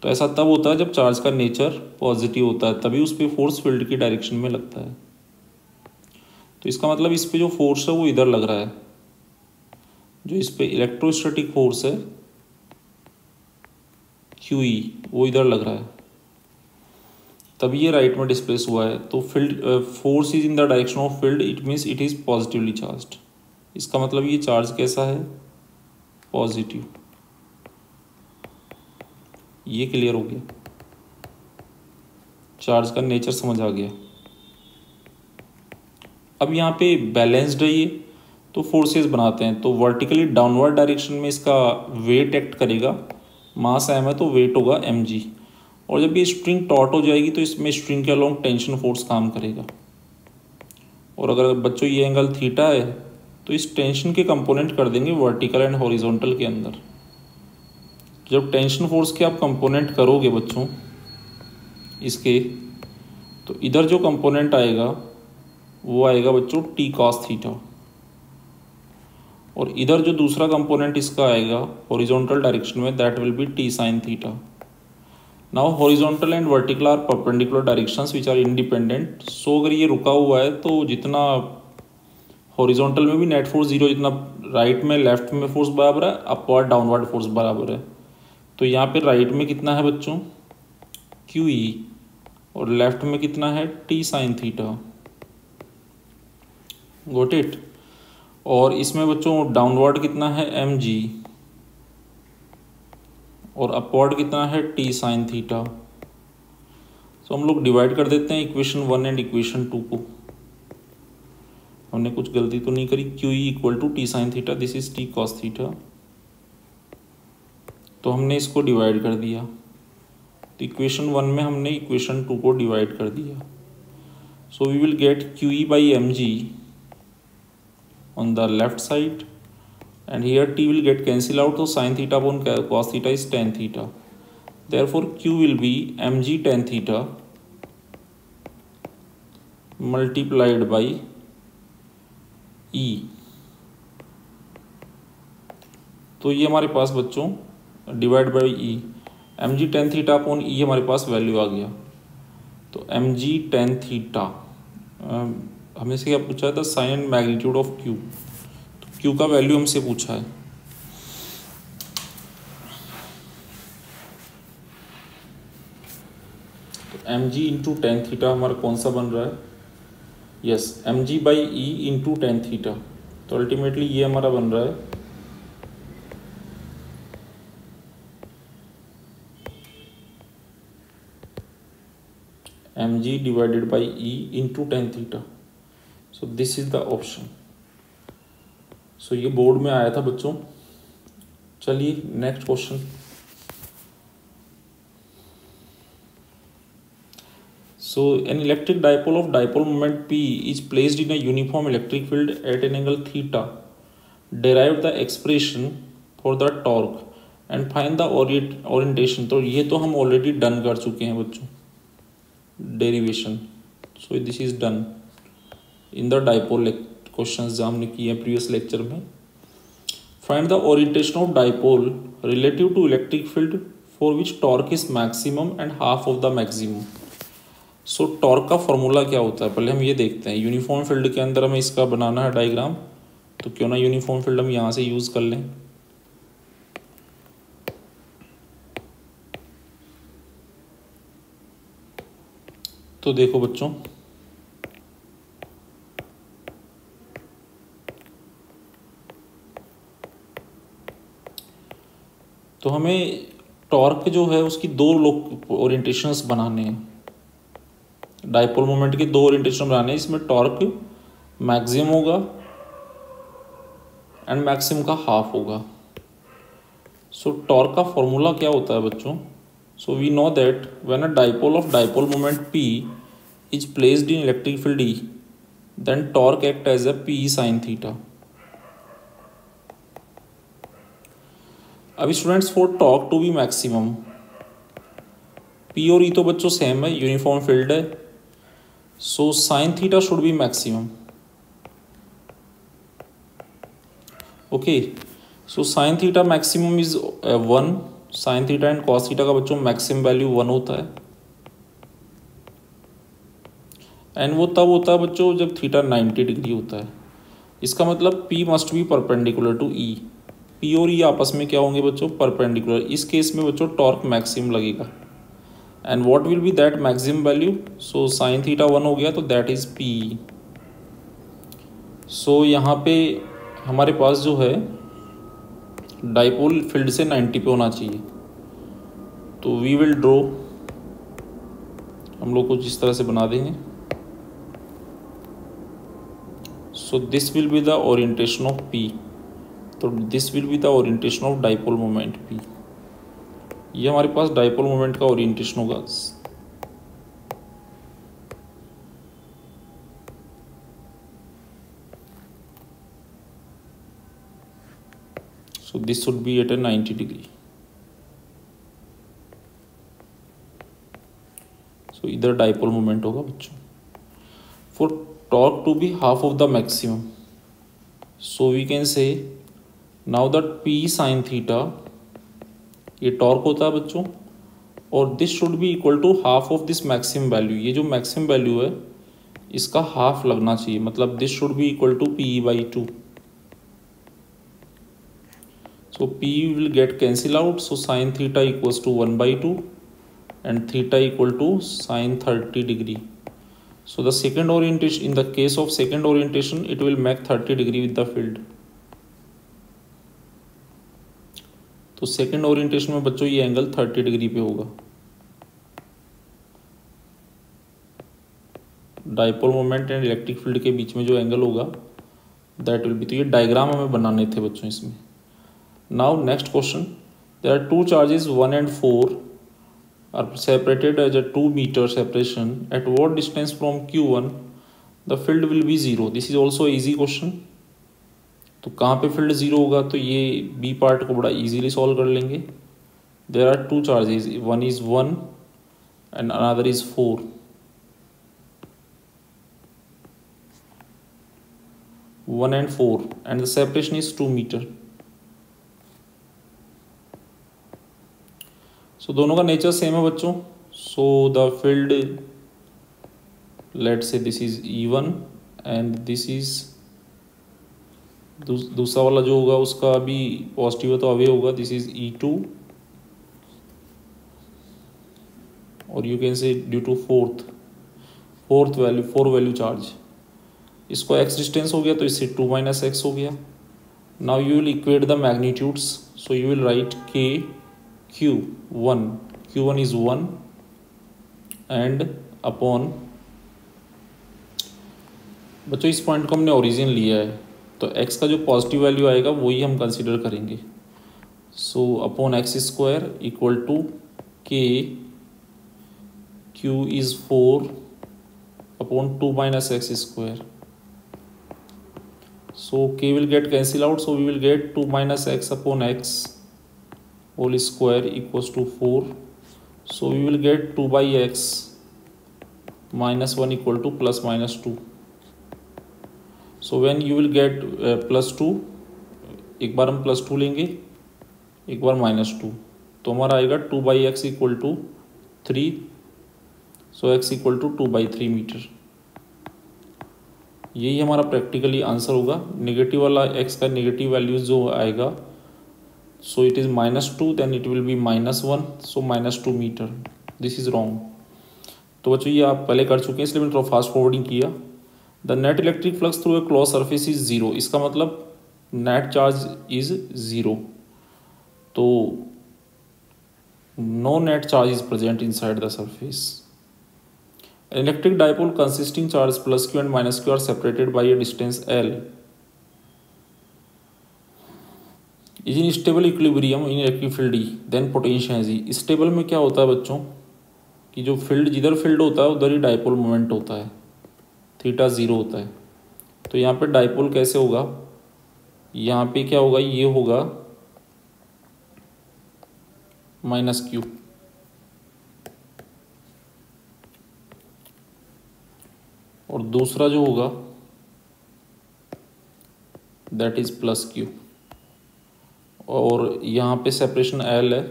तो ऐसा तब होता है जब चार्ज का नेचर पॉजिटिव होता है, तभी उस पर फोर्स फील्ड की डायरेक्शन में लगता है। तो इसका मतलब इस पे जो फोर्स है वो इधर लग रहा है, जो इस पे इलेक्ट्रोस्टैटिक फोर्स है QE वो इधर लग रहा है, तभी ये राइट में डिस्प्लेस हुआ है। तो field force is in the direction of field, it means it is positively charged. इसका मतलब ये चार्ज कैसा है, पॉजिटिव। ये क्लियर हो गया, चार्ज का नेचर समझ आ गया। अब यहाँ पे बैलेंस्ड है ये, तो फोर्सेस बनाते हैं। तो वर्टिकली डाउनवर्ड डायरेक्शन में इसका वेट एक्ट करेगा, मास एम है तो वेट होगा mg, और जब ये स्ट्रिंग टॉट हो जाएगी तो इसमें स्ट्रिंग के अलोंग टेंशन फोर्स काम करेगा। और अगर बच्चों ये एंगल थीटा है तो इस टेंशन के कंपोनेंट कर देंगे वर्टिकल एंड हॉरिजॉन्टल के अंदर। जब टेंशन फोर्स के आप कंपोनेंट करोगे बच्चों इसके, तो इधर जो कंपोनेंट आएगा वो आएगा बच्चों t cos थीटा, और इधर जो दूसरा कंपोनेंट इसका आएगा हॉरिजॉन्टल डायरेक्शन में, that will be t sin theta. Now horizontal and vertical are perpendicular directions which are independent. So अगर ये रुका हुआ है तो जितना हॉरिजॉन्टल में भी नेट फोर्स जीरो, जितना राइट में लेफ्ट में फोर्स बराबर है, अपवर्ड डाउनवर्ड फोर्स बराबर है। तो यहाँ पे राइट में कितना है बच्चों QE, और लेफ्ट में कितना है t sin theta. Got it. और इसमें बच्चों डाउनवर्ड कितना है mg, और अपवर्ड कितना है t sin थीटा। तो हम लोग डिवाइड कर देते हैं इक्वेशन 1 एंड इक्वेशन 2 को। हमने कुछ गलती तो नहीं करी, QE equal to t sin theta, this is t cos theta. तो हमने इसको डिवाइड कर दिया, तो इक्वेशन 1 में हमने इक्वेशन 2 को डिवाइड कर दिया। So we will get QE by mg on the left side, and here t will get cancel out, so sin theta upon cos theta is tan theta. Therefore q will be mg tan theta multiplied by e। तो ये हमारे पास बच्चों divide by E, mg tan theta upon E हमारे पास value आ गया। तो mg tan थीटा हमने से क्या पूछा था, sign and magnitude of q। तो q का वैल्यू हमसे पूछा है। तो mg इंटू टेन थीटा हमारा कौन सा बन रहा है, yes mg by E into tan theta. तो अल्टीमेटली ये हमारा बन रहा है mg divided by E into tan theta. So this is the option. So ये बोर्ड में आया था बच्चों। चलिए next question. So an electric dipole of dipole moment P is placed in a uniform electric field at an angle theta. Derive the expression for the torque and find the orientation। तो ये तो हम already done कर चुके हैं बच्चों, derivation. So this is done in the dipole questions जो हमने किए हैं प्रीवियस लेक्चर में। Find the orientation of dipole relative to electric field for which torque is maximum and half of the maximum. So torque का formula क्या होता है पहले हम ये देखते हैं। यूनिफॉर्म फील्ड के अंदर हमें इसका बनाना है डायग्राम, तो क्यों ना यूनिफॉर्म फील्ड हम यहाँ से यूज़ कर लें। तो देखो बच्चों, तो हमें टॉर्क जो है उसकी दो ओरिएंटेशंस बनाने हैं, डाइपोल मोमेंट के दो ओरिएंटेशन बनाने हैं। इसमें टॉर्क मैक्सिमम होगा एंड मैक्सिमम का हाफ होगा। सो टॉर्क का फॉर्मूला क्या होता है बच्चों? So we know that when a dipole of dipole moment P is placed in electric field E, then torque act as a P sin theta. अभी students for torque to be maximum, P और E तो बच्चों same है, uniform field है, so sine theta should be maximum. Okay, so sine theta maximum is 1। Sine theta and cos theta का बच्चों maximum value 1 होता है, एंड वो तब होता है बच्चों जब थीटा 90 डिग्री होता है। इसका मतलब P must be perpendicular to E। P और E आपस में क्या होंगे बच्चों? परपेंडिकुलर। इस केस में बच्चों टॉर्क मैक्सिमम लगेगा, and what will be that maximum value? So sine theta 1 हो गया तो दैट इज P। सो यहाँ पे हमारे पास जो है डाइपोल फील्ड से 90 पे होना चाहिए, तो वी विल ड्रॉ, हम लोग कुछ इस तरह से बना देंगे। सो this will be the orientation of P, तो this will be the orientation of dipole moment P। ये हमारे पास डाइपोल मोमेंट का ओरिएंटेशन होगा। So this should be at a 90 degree. So इधर डाइपोल मोमेंट होगा बच्चों। For torque to be half of the maximum, so we can say now that P sin theta, ये torque होता है बच्चों, और this should be equal to half of this maximum value. ये जो मैक्सिमम वैल्यू है इसका हाफ लगना चाहिए, मतलब this should be equal to P/2। So P will get cancel out, so sin theta equals to 1/2 and theta equal to sin 30 degree. So the second orientation, in the case of second orientation, it will make 30 degree with the field. तो second orientation में बच्चों ये angle 30 degree पे होगा। Dipole moment and electric field के बीच में जो angle होगा दैट विल बी, तो ये डायग्राम हमें बनाने थे बच्चों इसमें। Now next question, there are two charges 1 and 4 are separated as a 2 meter separation. At what distance from Q1 the field will be 0? This is also easy question. तो कहाँ पे फील्ड 0 होगा? तो ये बी पार्ट को बड़ा easily solve कर लेंगे। There are two charges, one is 1 and another is 4. 1 and 4 and the separation is 2 meter. सो दोनों का नेचर सेम है बच्चों। सो द फील्ड, लेट से this is E1 and this is, दूसरा वाला जो होगा उसका अभी पॉजिटिव है तो अवे होगा, दिस इज E2, और you can say due to fourth value, 4 value charge, इसको x डिस्टेंस हो गया तो इससे 2 - x हो गया। Now you will equate the magnitudes, so you will write K Q1 is 1 and upon, बच्चों इस पॉइंट को हमने ओरिजिन लिया है तो x का जो पॉजिटिव वैल्यू आएगा वही हम कंसीडर करेंगे। So upon x² equal to K Q is 4 upon 2 - x²। So K will get cancel out, so we will get 2 - x upon x whole square equals to 4. So we will get 2/x minus 1 equal to plus minus 2. So when you will get plus 2, एक बार हम plus 2 लेंगे, एक बार minus 2, तो हमारा आएगा 2/x equal to 3. So x equal to 2/3 मीटर। यही हमारा प्रैक्टिकली आंसर होगा। नेगेटिव वाला x का नेगेटिव वैल्यूज जो आएगा, so it is -2, then it will be -1, so -2 मीटर। This is wrong. तो बच्चों ये आप पहले कर चुके हैं इसलिए मैंने थोड़ा फास्ट फॉरवर्डिंग किया। The net electric flux through a close surface is 0, इसका मतलब नेट चार्ज इज 0। तो no net charge is present inside the surface. An electric dipole consisting charge plus q and minus q are separated by a distance L is in stable equilibrium in electric field E, then potential is E. Stable में क्या होता है बच्चों कि जो field जिधर field होता है उधर ही डाइपोल मोमेंट होता है, थीटा ज़ीरो होता है। तो यहाँ पे डाइपोल कैसे होगा, यहाँ पे क्या होगा, ये होगा माइनस क्यू, और दूसरा जो होगा दैट इज प्लस क्यू, और यहाँ पे सेपरेशन एल है,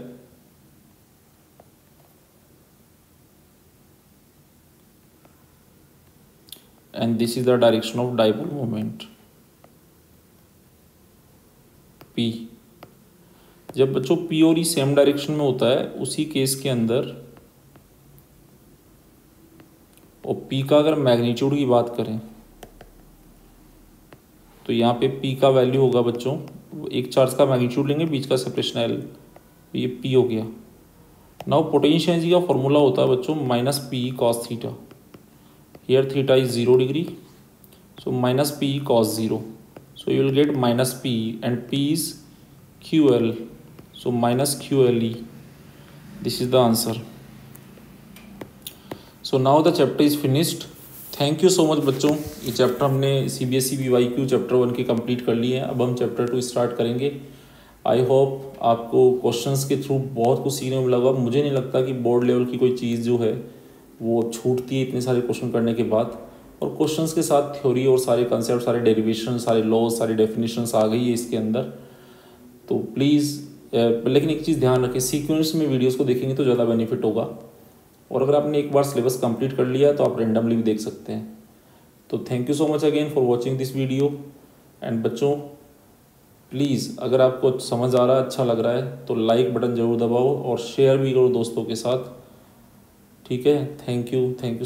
and this is the direction of dipole moment P. जब बच्चों पी और ई सेम डायरेक्शन में होता है उसी केस के अंदर, और पी का अगर मैग्नीट्यूड की बात करें तो यहाँ पे पी का वैल्यू होगा बच्चों, एक चार्ज का मैग्नीट्यूड लेंगे, बीच का सेपरेशन एल, ये पी हो गया। नाउ पोटेंशियल एनर्जी का फॉर्मूला होता है बच्चों minus P cos theta, here theta is 0 degree, so minus P cos 0, so you will get minus P and P is Q L, so minus Q L E, this is the answer. So now the chapter is finished. Thank you so much बच्चों, ये chapter हमने CBSE BYQ chapter 1 के complete कर लिए हैं। अब हम chapter 2 start करेंगे। आई होप आपको क्वेश्चंस के थ्रू बहुत कुछ सीखने में लगा। मुझे नहीं लगता कि बोर्ड लेवल की कोई चीज़ जो है वो छूटती है इतने सारे क्वेश्चन करने के बाद, और क्वेश्चंस के साथ थ्योरी और सारे कंसेप्ट, सारे डेरिवेशन, सारे लॉज, सारी डेफिनेशंस आ गई है इसके अंदर। तो प्लीज़ लेकिन एक चीज़ ध्यान रखें, सीक्वेंस में वीडियोज़ को देखेंगे तो ज़्यादा बेनिफिट होगा, और अगर आपने एक बार सिलेबस कंप्लीट कर लिया तो आप रेंडमली भी देख सकते हैं। तो thank you so much again for watching this video. And बच्चों प्लीज़ अगर आपको समझ आ रहा है, अच्छा लग रहा है, तो लाइक बटन ज़रूर दबाओ और शेयर भी करो दोस्तों के साथ, ठीक है। Thank you